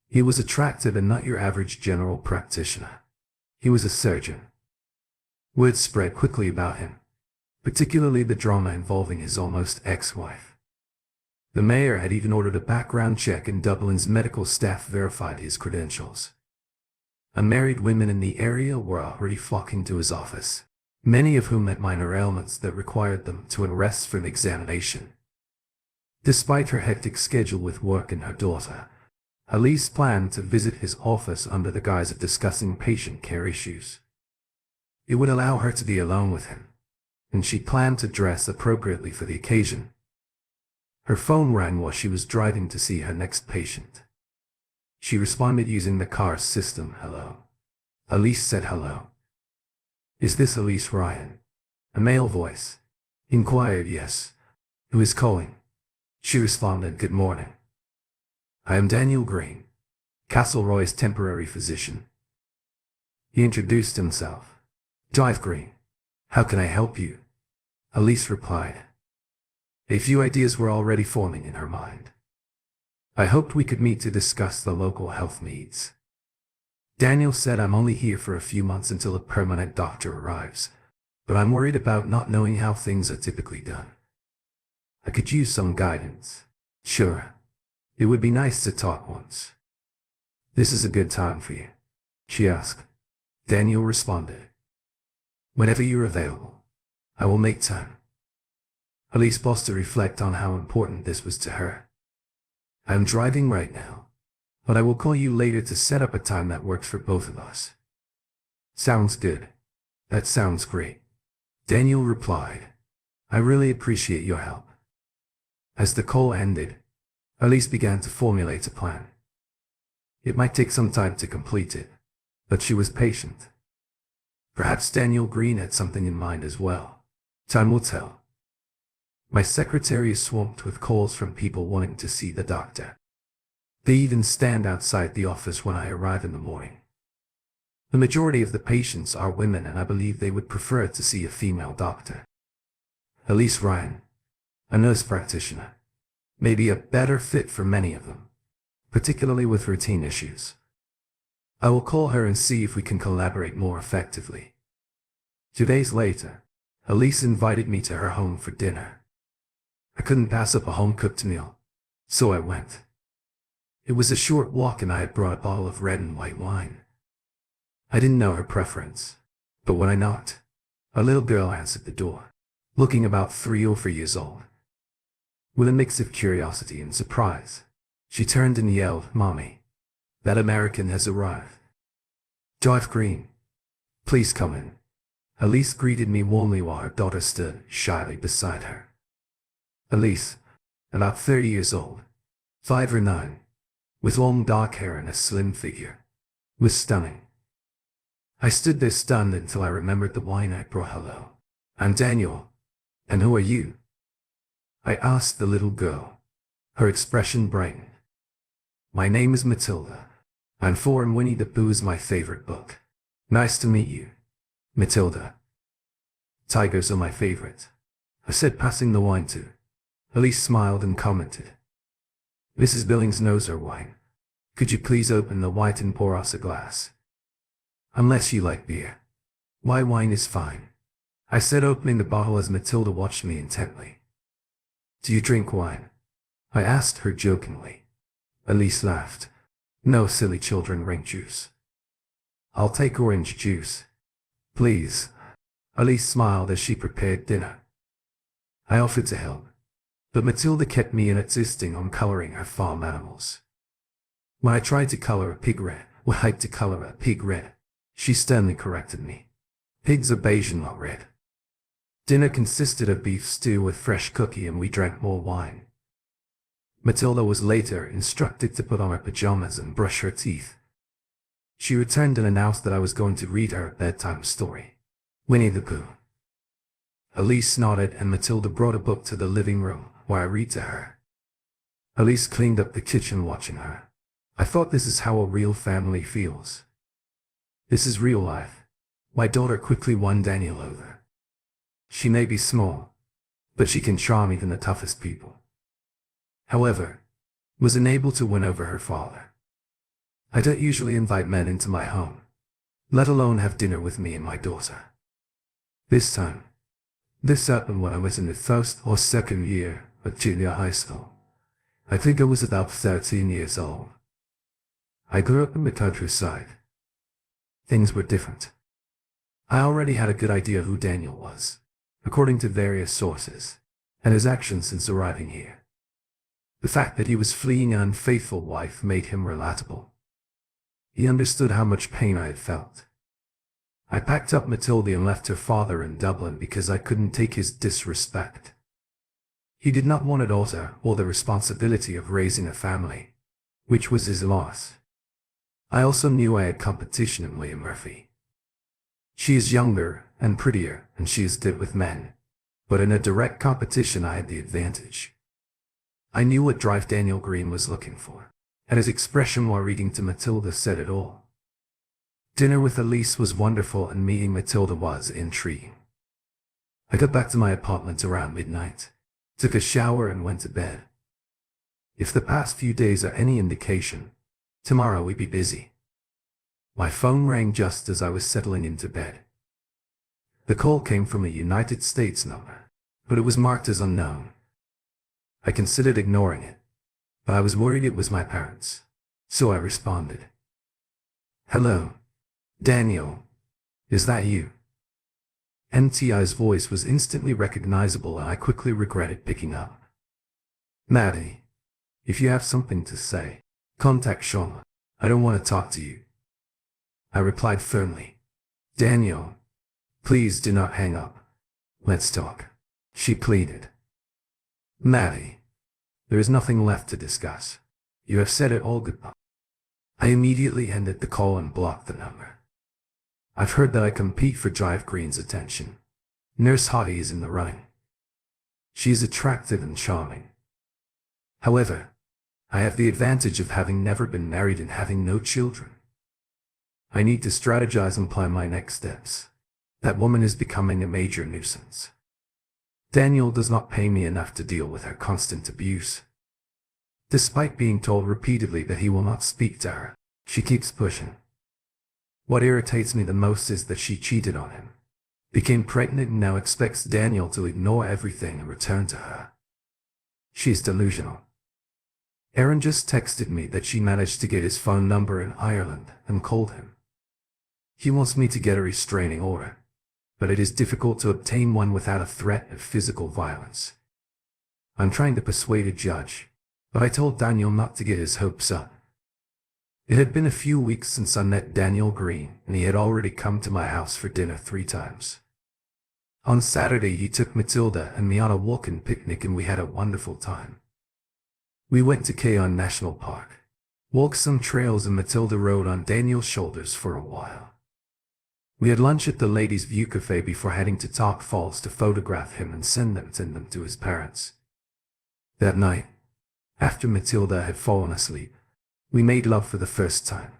He was attractive and not your average general practitioner. He was a surgeon. Word spread quickly about him, particularly the drama involving his almost ex-wife. The mayor had even ordered a background check and Dublin's medical staff verified his credentials. Unmarried women in the area were already flocking to his office, many of whom had minor ailments that required them to arrest for an examination. Despite her hectic schedule with work and her daughter, Elise planned to visit his office under the guise of discussing patient care issues. It would allow her to be alone with him, and she planned to dress appropriately for the occasion. Her phone rang while she was driving to see her next patient. She responded using the car's system, "Hello." Elise said hello. "Is this Elise Ryan?" A male voice inquired. "Yes." "Who is calling?" She responded, "Good morning. I am Daniel Green, Castleroy's temporary physician." He introduced himself. "Drive Green. How can I help you?" Elise replied. A few ideas were already forming in her mind. "I hoped we could meet to discuss the local health needs." Daniel said, "I'm only here for a few months until a permanent doctor arrives, but I'm worried about not knowing how things are typically done. I could use some guidance." "Sure. It would be nice to talk once." "This is a good time for you?" she asked. Daniel responded. Whenever you're available, I will make time. Elise paused to reflect on how important this was to her. I am driving right now, but I will call you later to set up a time that works for both of us. Sounds good. That sounds great. Daniel replied. I really appreciate your help. As the call ended, Elise began to formulate a plan. It might take some time to complete it, but she was patient. Perhaps Daniel Green had something in mind as well. Time will tell. My secretary is swamped with calls from people wanting to see the doctor. They even stand outside the office when I arrive in the morning. The majority of the patients are women, and I believe they would prefer to see a female doctor. Elise Ryan, a nurse practitioner, may be a better fit for many of them, particularly with routine issues. I will call her and see if we can collaborate more effectively. 2 days later, Elise invited me to her home for dinner. I couldn't pass up a home-cooked meal, so I went. It was a short walk and I had brought a bottle of red and white wine. I didn't know her preference, but when I knocked, a little girl answered the door, looking about 3 or 4 years old. With a mix of curiosity and surprise, she turned and yelled, Mommy, that American has arrived. Jive Green, please come in. Elise greeted me warmly while her daughter stood shyly beside her. Elise, about 30 years old, 5 or 9, with long dark hair and a slim figure, was stunning. I stood there stunned until I remembered the wine I brought. Hello, I'm Daniel. And who are you? I asked the little girl. Her expression brightened. My name is Matilda. I'm 4 and Winnie the Pooh is my favorite book. Nice to meet you, Matilda. Tigers are my favorite, I said, passing the wine to. Elise smiled and commented. Mrs. Billings knows her wine. Could you please open the white and pour us a glass? Unless you like beer. My wine is fine, I said, opening the bottle as Matilda watched me intently. Do you drink wine? I asked her jokingly. Elise laughed. No, silly children, drink juice. I'll take orange juice, please. Elise smiled as she prepared dinner. I offered to help, but Matilda kept me insisting on coloring her farm animals. When I tried to color a pig red, she sternly corrected me. Pigs are beige and not red. Dinner consisted of beef stew with fresh cookie, and we drank more wine. Matilda was later instructed to put on her pajamas and brush her teeth. She returned and announced that I was going to read her a bedtime story, Winnie the Pooh. Elise nodded and Matilda brought a book to the living room where I read to her. Elise cleaned up the kitchen watching her. I thought, this is how a real family feels. This is real life. My daughter quickly won Daniel over. She may be small, but she can charm even the toughest people. However, was unable to win over her father. I don't usually invite men into my home, let alone have dinner with me and my daughter. This happened when I was in the 1st or 2nd year of junior high school. I think I was about 13 years old. I grew up in the countryside. Things were different. I already had a good idea who Daniel was, according to various sources, and his actions since arriving here. The fact that he was fleeing an unfaithful wife made him relatable. He understood how much pain I had felt. I packed up Matilda and left her father in Dublin because I couldn't take his disrespect. He did not want a daughter or the responsibility of raising a family, which was his loss. I also knew I had competition in William Murphy. She is younger and prettier, and she is good with men, but in a direct competition I had the advantage. I knew what drive Daniel Green was looking for, and his expression while reading to Matilda said it all. Dinner with Elise was wonderful and meeting Matilda was intriguing. I got back to my apartment around midnight, took a shower and went to bed. If the past few days are any indication, tomorrow we'd be busy. My phone rang just as I was settling into bed. The call came from a United States number, but it was marked as unknown. I considered ignoring it, but I was worried it was my parents, so I responded. Hello, Daniel, Is that you? NTI's voice was instantly recognizable and I quickly regretted picking up. Maddie, if you have something to say, contact Sean. I don't want to talk to you. I replied firmly. Daniel, please do not hang up. Let's talk, she pleaded. Maddie, there is nothing left to discuss. You have said it all. Goodbye. I immediately ended the call and blocked the number. I've heard that I compete for Drive Green's attention. Nurse Hottie is in the running. She is attractive and charming. However, I have the advantage of having never been married and having no children. I need to strategize and plan my next steps. That woman is becoming a major nuisance. Daniel does not pay me enough to deal with her constant abuse. Despite being told repeatedly that he will not speak to her, she keeps pushing. What irritates me the most is that she cheated on him, became pregnant and now expects Daniel to ignore everything and return to her. She's delusional. Erin just texted me that she managed to get his phone number in Ireland and called him. He wants me to get a restraining order, but it is difficult to obtain one without a threat of physical violence. I'm trying to persuade a judge, but I told Daniel not to get his hopes up. It had been a few weeks since I met Daniel Green, and he had already come to my house for dinner 3 times. On Saturday he took Matilda and me on a walk-in picnic and we had a wonderful time. We went to Keon National Park, walked some trails and Matilda rode on Daniel's shoulders for a while. We had lunch at the Ladies' View Cafe before heading to Talk Falls to photograph him and send them to his parents. That night, after Matilda had fallen asleep, we made love for the first time.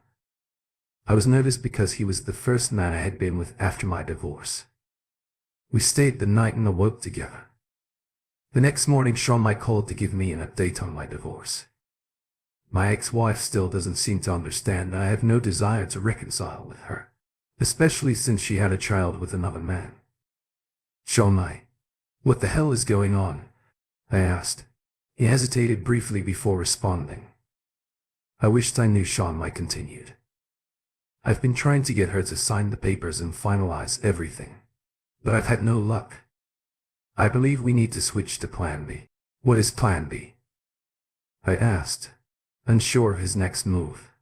I was nervous because he was the first man I had been with after my divorce. We stayed the night and awoke together. The next morning Sean called to give me an update on my divorce. My ex-wife still doesn't seem to understand and I have no desire to reconcile with her, especially since she had a child with another man. Sean, what the hell is going on? I asked. He hesitated briefly before responding. I wished I knew. Sean continued. I've been trying to get her to sign the papers and finalize everything, but I've had no luck. I believe we need to switch to Plan B. What is Plan B? I asked, unsure of his next move.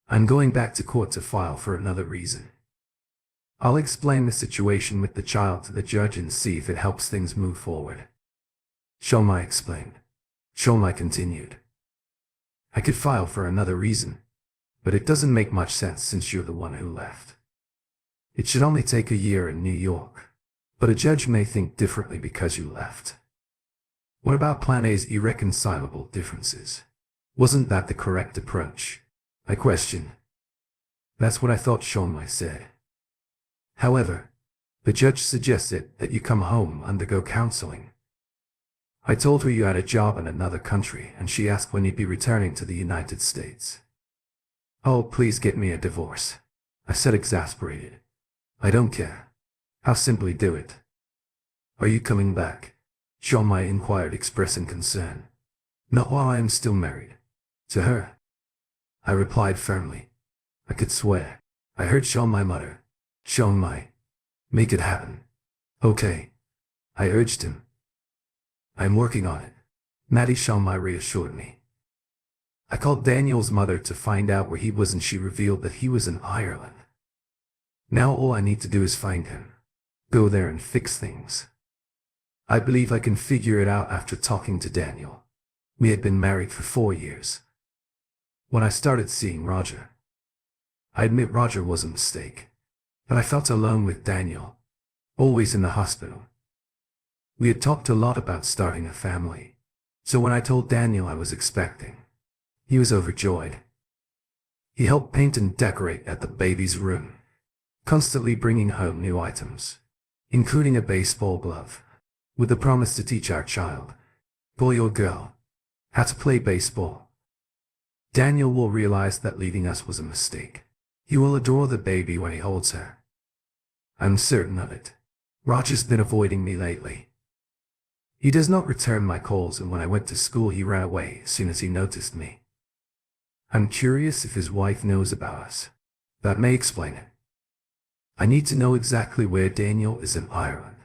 I'm going back to court to file for another reason. I'll explain the situation with the child to the judge and see if it helps things move forward. Sean explained. Sean continued. I could file for another reason, but it doesn't make much sense since you're the one who left. It should only take a year in New York, but a judge may think differently because you left. What about Plan A's irreconcilable differences? Wasn't that the correct approach? I questioned. That's what I thought. Sean said. However, the judge suggested that you come home, undergo counseling. I told her you had a job in another country and she asked when you'd be returning to the United States. Oh, please get me a divorce, I said, exasperated. I don't care. I'll simply do it. Are you coming back? Sean inquired, expressing concern. Not while I am still married. To her, I replied firmly. I could swear I heard Sean mutter. Sean, make it happen. Okay, I urged him. I'm working on it. Maddie. Sean reassured me. I called Daniel's mother to find out where he was and she revealed that he was in Ireland. Now all I need to do is find him, go there and fix things. I believe I can figure it out after talking to Daniel. We had been married for 4 years. When I started seeing Roger, I admit Roger was a mistake, but I felt alone with Daniel, always in the hospital. We had talked a lot about starting a family, so when I told Daniel I was expecting, he was overjoyed. He helped paint and decorate at the baby's room, constantly bringing home new items, including a baseball glove, with the promise to teach our child, boy or girl, how to play baseball. Daniel will realize that leaving us was a mistake. He will adore the baby when he holds her. I'm certain of it. Roger's been avoiding me lately. He does not return my calls, and when I went to school he ran away as soon as he noticed me. I'm curious if his wife knows about us. That may explain it. I need to know exactly where Daniel is in Ireland.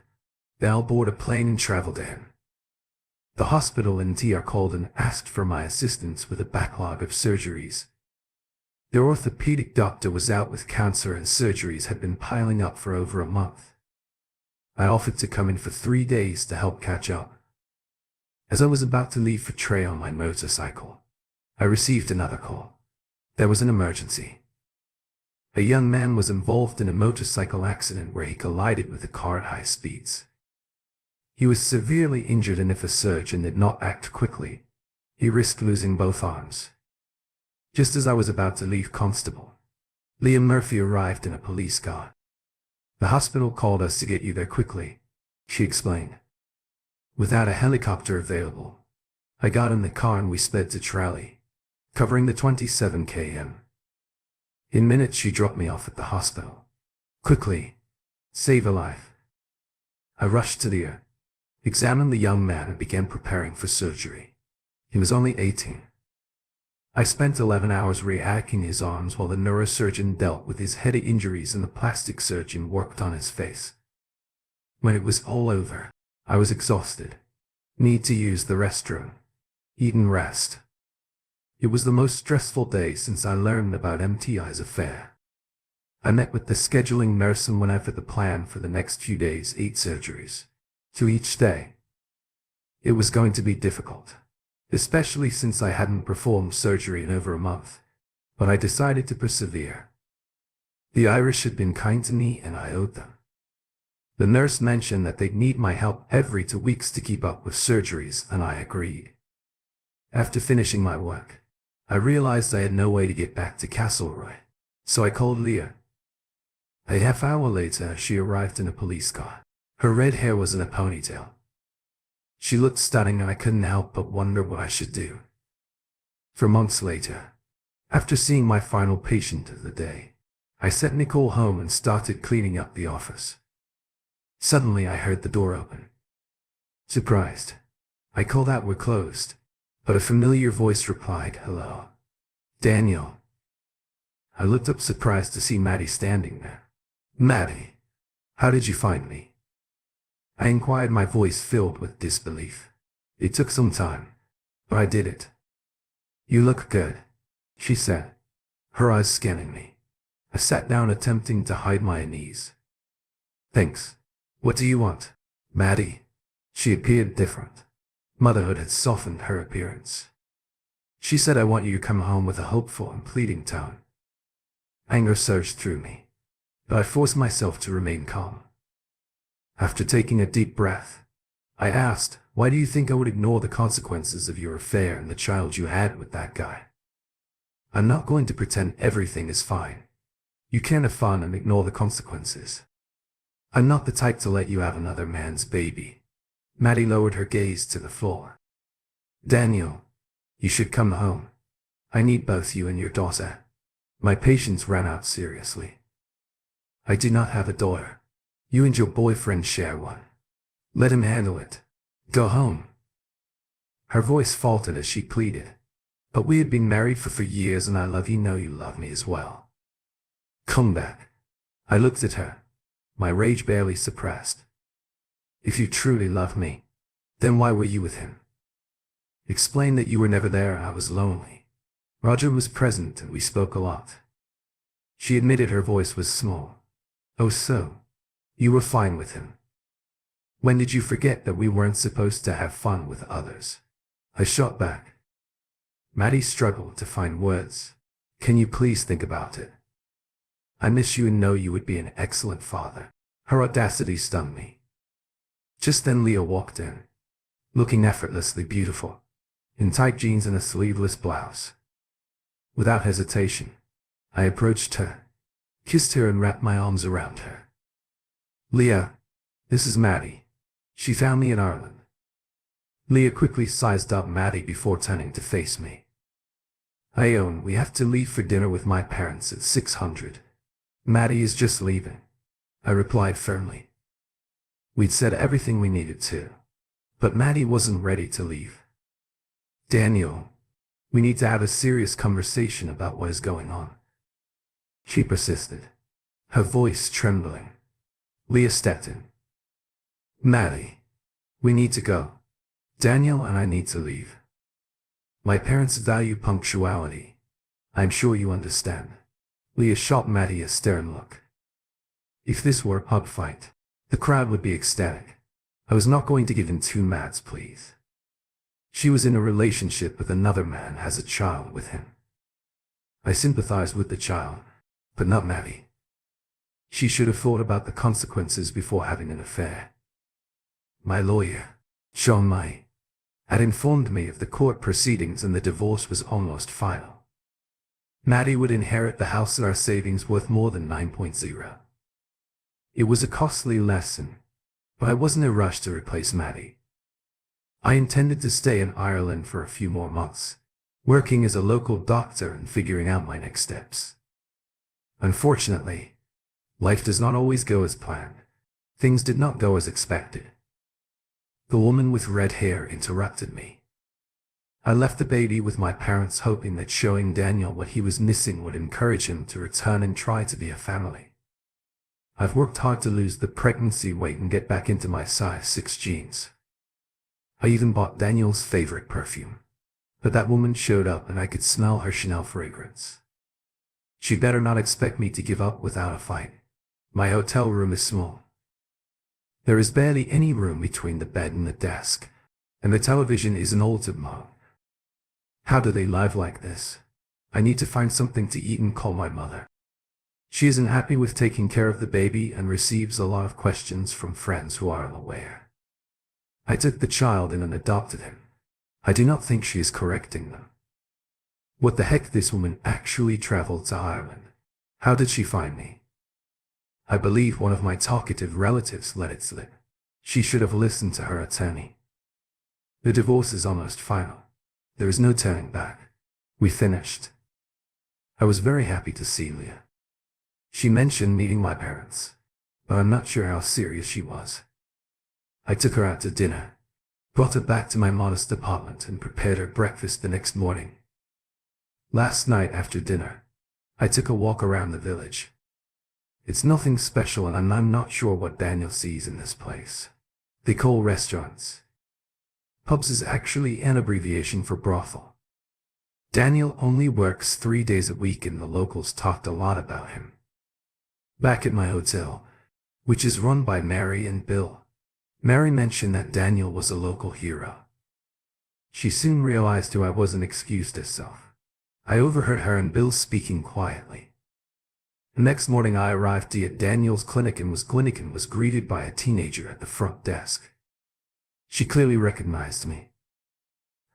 Then I'll board a plane and travel to him. The hospital and TR called and asked for my assistance with a backlog of surgeries. Their orthopedic doctor was out with cancer and surgeries had been piling up for over a month. I offered to come in for 3 days to help catch up. As I was about to leave for Betrayal on my motorcycle, I received another call. There was an emergency. A young man was involved in a motorcycle accident where he collided with a car at high speeds. He was severely injured, and if a surgeon did not act quickly, he risked losing both arms. Just as I was about to leave, Constable Liam Murphy arrived in a police car. The hospital called us to get you there quickly, she explained. Without a helicopter available, I got in the car and we sped to Tralee, covering the 27 km. In minutes she dropped me off at the hospital. Quickly, save a life. I rushed to the examined the young man and began preparing for surgery. He was only 18. I spent 11 hours rehacking his arms while the neurosurgeon dealt with his head injuries and the plastic surgeon worked on his face. When it was all over, I was exhausted. Need to use the restroom. Eat and rest. It was the most stressful day since I learned about MTI's affair. I met with the scheduling nurse and went over the plan for the next few days, 8 surgeries. 2 each day. It was going to be difficult, especially since I hadn't performed surgery in over a month, but I decided to persevere. The Irish had been kind to me and I owed them. The nurse mentioned that they'd need my help every 2 weeks to keep up with surgeries, and I agreed. After finishing my work, I realized I had no way to get back to Castleroy, so I called Leah. A half hour later, she arrived in a police car. Her red hair was in a ponytail. She looked stunning and I couldn't help but wonder what I should do. For months later, after seeing my final patient of the day, I sent Nicole home and started cleaning up the office. Suddenly I heard the door open. Surprised, I called out, "We're closed," but a familiar voice replied, "Hello, Daniel." I looked up surprised to see Maddie standing there. "Maddie, how did you find me?" I inquired, my voice filled with disbelief. It took some time, but I did it. "You look good," she said, her eyes scanning me. I sat down, attempting to hide my unease. "Thanks. What do you want?" "Maddie." She appeared different. Motherhood had softened her appearance. She said, "I want you to come home," with a hopeful and pleading tone. Anger surged through me, but I forced myself to remain calm. After taking a deep breath, I asked, "Why do you think I would ignore the consequences of your affair and the child you had with that guy?" "I'm not going to pretend everything is fine. You can't have fun and ignore the consequences. I'm not the type to let you have another man's baby." Maddie lowered her gaze to the floor. "Daniel, you should come home. I need both you and your daughter." My patience ran out seriously. "I do not have a daughter. You and your boyfriend share one. Let him handle it. Go home." Her voice faltered as she pleaded. "But we had been married for 4 years and I love you, know you love me as well. Come back." I looked at her, my rage barely suppressed. "If you truly love me, then why were you with him?" "Explain that you were never there. I was lonely. Roger was present and we spoke a lot." She admitted, her voice was small. "Oh, so you were fine with him. When did you forget that we weren't supposed to have fun with others?" I shot back. Maddie struggled to find words. "Can you please think about it? I miss you and know you would be an excellent father." Her audacity stung me. Just then Leah walked in, looking effortlessly beautiful, in tight jeans and a sleeveless blouse. Without hesitation, I approached her, kissed her and wrapped my arms around her. "Leah, this is Maddie. She found me in Ireland." Leah quickly sized up Maddie before turning to face me. "I own we have to leave for dinner with my parents at 600. Maddie is just leaving," I replied firmly. We'd said everything we needed to, but Maddie wasn't ready to leave. "Daniel, we need to have a serious conversation about what is going on." She persisted. her voice trembling. Leah stepped in. Maddie, we need to go. Daniel and I need to leave. My parents value punctuality. I'm sure you understand. Leah shot Maddie a stern look. If this were a pub fight, the crowd would be ecstatic. I was not going to give in 2 mads, please. She was in a relationship with another man, has a child with him. I sympathized with the child, but not Maddie. She should have thought about the consequences before having an affair. My lawyer, Sean May, had informed me of the court proceedings and the divorce was almost final. Maddie would inherit the house and our savings worth more than 9.0. It was a costly lesson, but I wasn't in a rush to replace Maddie. I intended to stay in Ireland for a few more months, working as a local doctor and figuring out my next steps. Unfortunately, life does not always go as planned. Things did not go as expected. The woman with red hair interrupted me. I left the baby with my parents, hoping that showing Daniel what he was missing would encourage him to return and try to be a family. I've worked hard to lose the pregnancy weight and get back into my size 6 jeans. I even bought Daniel's favorite perfume. But that woman showed up and I could smell her Chanel fragrance. She'd better not expect me to give up without a fight. My hotel room is small. There is barely any room between the bed and the desk, and the television is an old mode. How do they live like this? I need to find something to eat and call my mother. She isn't happy with taking care of the baby and receives a lot of questions from friends who are unaware. I took the child in and adopted him. I do not think she is correcting them. What the heck, this woman actually traveled to Ireland. How did she find me? I believe one of my talkative relatives let it slip. She should have listened to her attorney. The divorce is almost final. There is no turning back. We finished. I was very happy to see Leah. She mentioned meeting my parents, but I'm not sure how serious she was. I took her out to dinner, brought her back to my modest apartment and prepared her breakfast the next morning. Last night after dinner, I took a walk around the village. It's nothing special and I'm not sure what Daniel sees in this place. They call restaurants. Pubs is actually an abbreviation for brothel. Daniel only works 3 days a week and the locals talked a lot about him. Back at my hotel, which is run by Mary and Bill, Mary mentioned that Daniel was a local hero. She soon realized who I was and excused herself. I overheard her and Bill speaking quietly. The next morning I arrived at Daniel's clinic and was greeted by a teenager at the front desk. She clearly recognized me.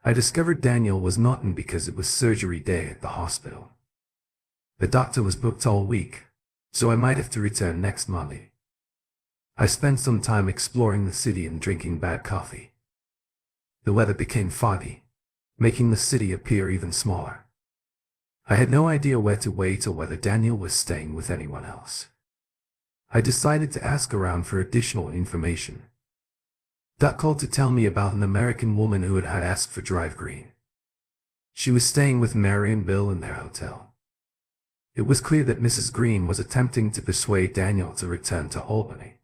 I discovered Daniel was not in because it was surgery day at the hospital. The doctor was booked all week, so I might have to return next Monday. I spent some time exploring the city and drinking bad coffee. The weather became foggy, making the city appear even smaller. I had no idea where to wait or whether Daniel was staying with anyone else. I decided to ask around for additional information. Duck called to tell me about an American woman who had asked for Drive Green. She was staying with Mary and Bill in their hotel. It was clear that Mrs. Green was attempting to persuade Daniel to return to Albany.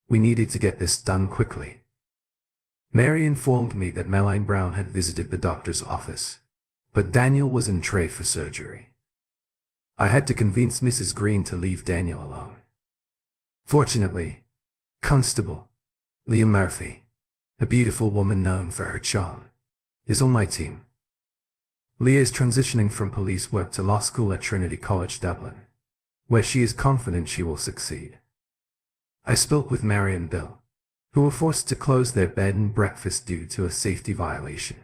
We needed to get this done quickly. Mary informed me that Melanie Brown had visited the doctor's office, but Daniel was in tray for surgery. I had to convince Mrs. Green to leave Daniel alone. Fortunately, Constable Leah Murphy, a beautiful woman known for her charm, is on my team. Leah is transitioning from police work to law school at Trinity College Dublin, where she is confident she will succeed. I spoke with Mary and Bill, who were forced to close their bed and breakfast due to a safety violation.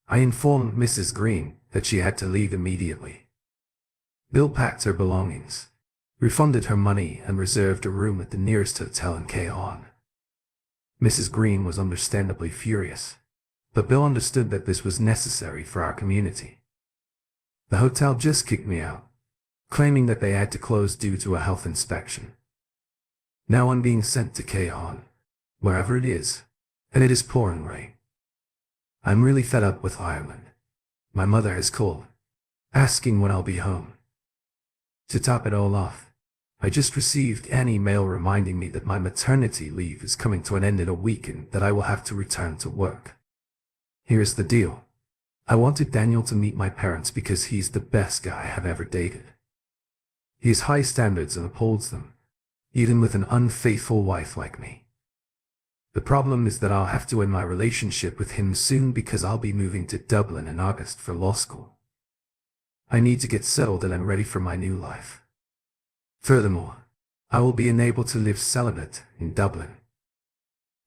I informed Mrs. Green that she had to leave immediately. Bill packed her belongings, refunded her money and reserved a room at the nearest hotel in Caen. Mrs. Green was understandably furious, but Bill understood that this was necessary for our community. The hotel just kicked me out, claiming that they had to close due to a health inspection. Now I'm being sent to Caen, wherever it is, and it is pouring rain. I'm really fed up with Ireland. My mother has called, asking when I'll be home. To top it all off, I just received an email reminding me that my maternity leave is coming to an end in a week and that I will have to return to work. Here's the deal. I wanted Daniel to meet my parents because he's the best guy I have ever dated. He has high standards and upholds them, even with an unfaithful wife like me. The problem is that I'll have to end my relationship with him soon because I'll be moving to Dublin in August for law school. I need to get settled and I'm ready for my new life. Furthermore, I will be unable to live celibate in Dublin.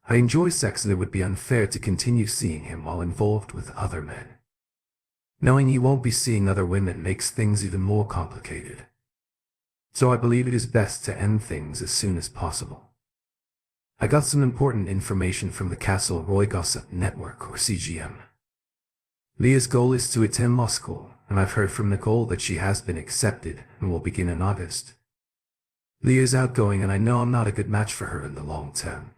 I enjoy sex and it would be unfair to continue seeing him while involved with other men. Knowing he won't be seeing other women makes things even more complicated. So I believe it is best to end things as soon as possible. I got some important information from the Castle Roy Gossip Network, or CGM. Leah's goal is to attend law school, and I've heard from Nicole that she has been accepted and will begin in August. Leah's outgoing and I know I'm not a good match for her in the long term.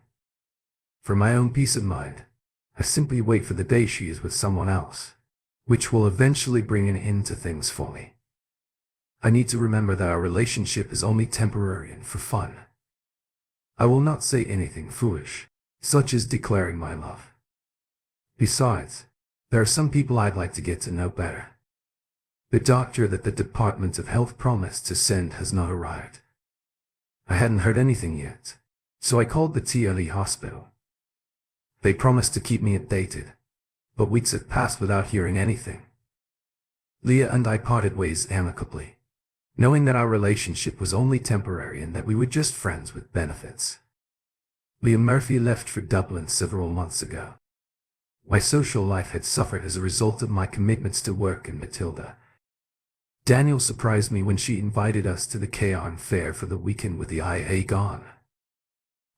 For my own peace of mind, I simply wait for the day she is with someone else, which will eventually bring an end to things for me. I need to remember that our relationship is only temporary and for fun. I will not say anything foolish, such as declaring my love. Besides, there are some people I'd like to get to know better. The doctor that the Department of Health promised to send has not arrived. I hadn't heard anything yet, so I called the TLE hospital. They promised to keep me updated, but weeks had passed without hearing anything. Leah and I parted ways amicably, knowing that our relationship was only temporary and that we were just friends with benefits. Leah Murphy left for Dublin several months ago. My social life had suffered as a result of my commitments to work and Matilda. Daniel surprised me when she invited us to the Cairn Fair for the weekend with the IA gone.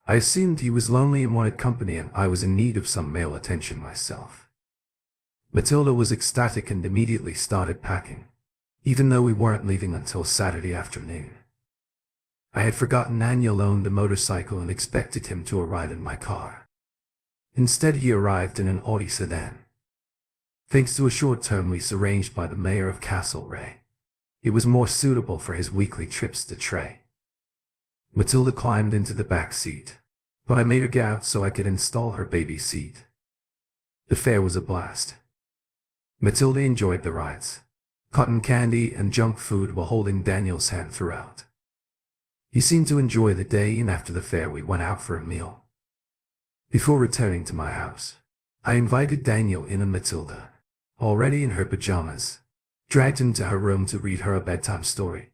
I assumed he was lonely and wanted company and I was in need of some male attention myself. Matilda was ecstatic and immediately started packing, even though we weren't leaving until Saturday afternoon. I had forgotten Daniel owned a motorcycle and expected him to arrive in my car. Instead he arrived in an Audi sedan. Thanks to a short-term lease arranged by the mayor of Castlereagh, it was more suitable for his weekly trips to Tray. Matilda climbed into the back seat, but I made her get out so I could install her baby seat. The fair was a blast. Matilda enjoyed the rides, cotton candy and junk food while holding Daniel's hand throughout. He seemed to enjoy the day and after the fair we went out for a meal. Before returning to my house, I invited Daniel in and Matilda, already in her pajamas, dragged him to her room to read her a bedtime story.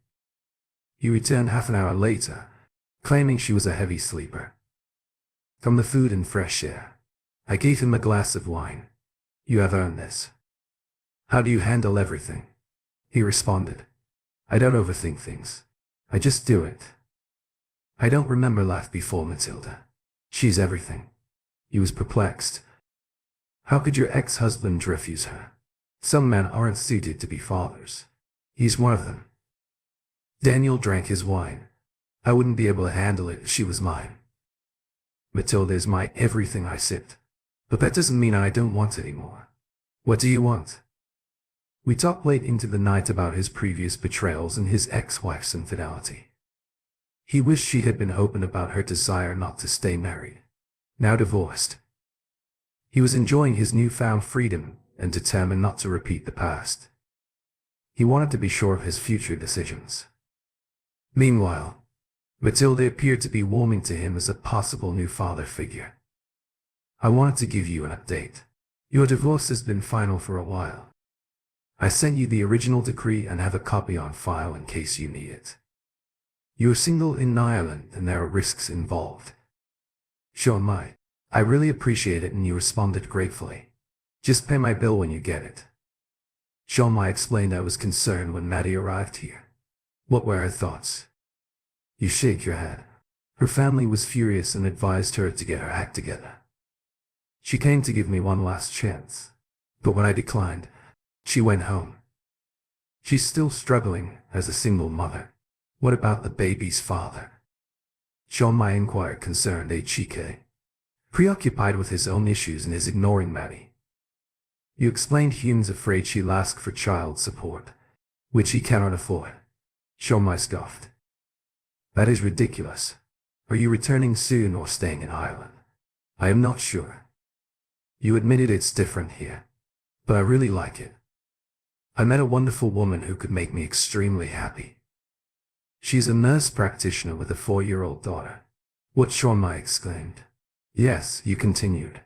He returned half an hour later, claiming she was a heavy sleeper. From the food and fresh air, I gave him a glass of wine. You have earned this. How do you handle everything? He responded. I don't overthink things. I just do it. I don't remember life before Matilda. She's everything. He was perplexed. How could your ex-husband refuse her? Some men aren't suited to be fathers. He's one of them. Daniel drank his wine. I wouldn't be able to handle it if she was mine. Matilda is my everything, I said. But that doesn't mean I don't want anymore. What do you want? We talked late into the night about his previous betrayals and his ex-wife's infidelity. He wished she had been open about her desire not to stay married, now divorced. He was enjoying his newfound freedom and determined not to repeat the past. He wanted to be sure of his future decisions. Meanwhile, Matilda appeared to be warming to him as a possible new father figure. I wanted to give you an update. Your divorce has been final for a while. I sent you the original decree and have a copy on file in case you need it. You are single in Ireland and there are risks involved. So am I. I really appreciate it and you responded gratefully. Just pay my bill when you get it. Shawn explained I was concerned when Maddie arrived here. What were her thoughts? You shake your head. Her family was furious and advised her to get her act together. She came to give me one last chance, but when I declined, she went home. She's still struggling as a single mother. What about the baby's father? Shawn inquired, concerned Chike, preoccupied with his own issues and is ignoring Maddie. You explained Hume's afraid she'll ask for child support, which he cannot afford. Shawn scoffed. That is ridiculous. Are you returning soon or staying in Ireland? I am not sure. You admitted it's different here, but I really like it. I met a wonderful woman who could make me extremely happy. She's a nurse practitioner with a 4-year-old daughter. What, Sean? I exclaimed. Yes, you continued.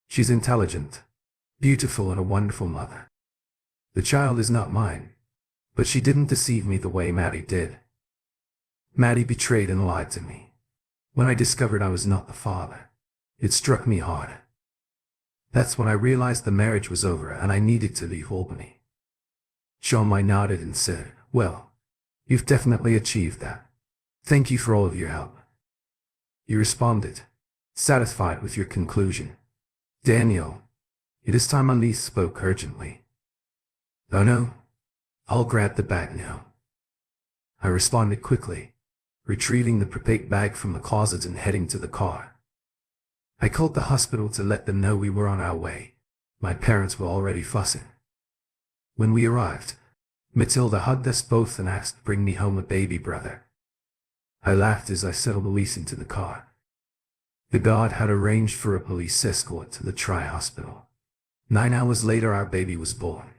She's intelligent, beautiful, and a wonderful mother. The child is not mine, but she didn't deceive me the way Maddie did. Maddie betrayed and lied to me. When I discovered I was not the father, it struck me hard. That's when I realized the marriage was over and I needed to leave Albany. Sean nodded and said, well, you've definitely achieved that. Thank you for all of your help. You responded, satisfied with your conclusion. Daniel, it is time. Annalise spoke urgently. Oh no, I'll grab the bag now. I responded quickly, retrieving the prepaid bag from the closet and heading to the car. I called the hospital to let them know we were on our way. My parents were already fussing. When we arrived, Matilda hugged us both and asked to bring me home a baby brother. I laughed as I settled Elise into the car. The guard had arranged for a police escort to the tri-hospital. 9 hours later, our baby was born.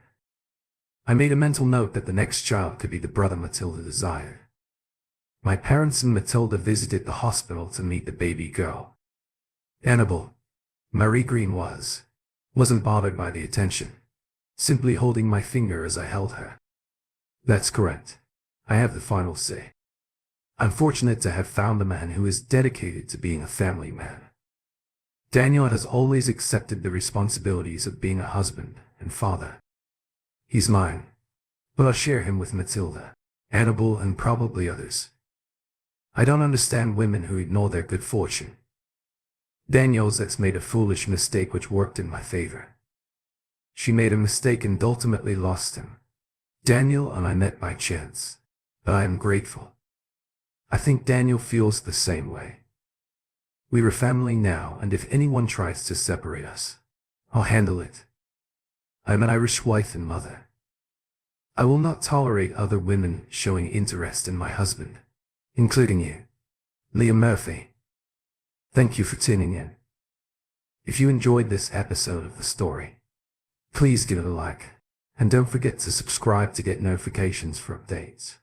I made a mental note that the next child could be the brother Matilda desired. My parents and Matilda visited the hospital to meet the baby girl. Annabelle, Marie Green wasn't bothered by the attention, simply holding my finger as I held her. That's correct. I have the final say. I'm fortunate to have found a man who is dedicated to being a family man. Daniel has always accepted the responsibilities of being a husband and father. He's mine, but I'll share him with Matilda, Annabelle, and probably others. I don't understand women who ignore their good fortune. Daniel's ex made a foolish mistake which worked in my favor. She made a mistake and ultimately lost him. Daniel and I met by chance, but I am grateful. I think Daniel feels the same way. We are family now, and if anyone tries to separate us, I'll handle it. I am an Irish wife and mother. I will not tolerate other women showing interest in my husband, including you, Liam Murphy. Thank you for tuning in. If you enjoyed this episode of the story, please give it a like, and don't forget to subscribe to get notifications for updates.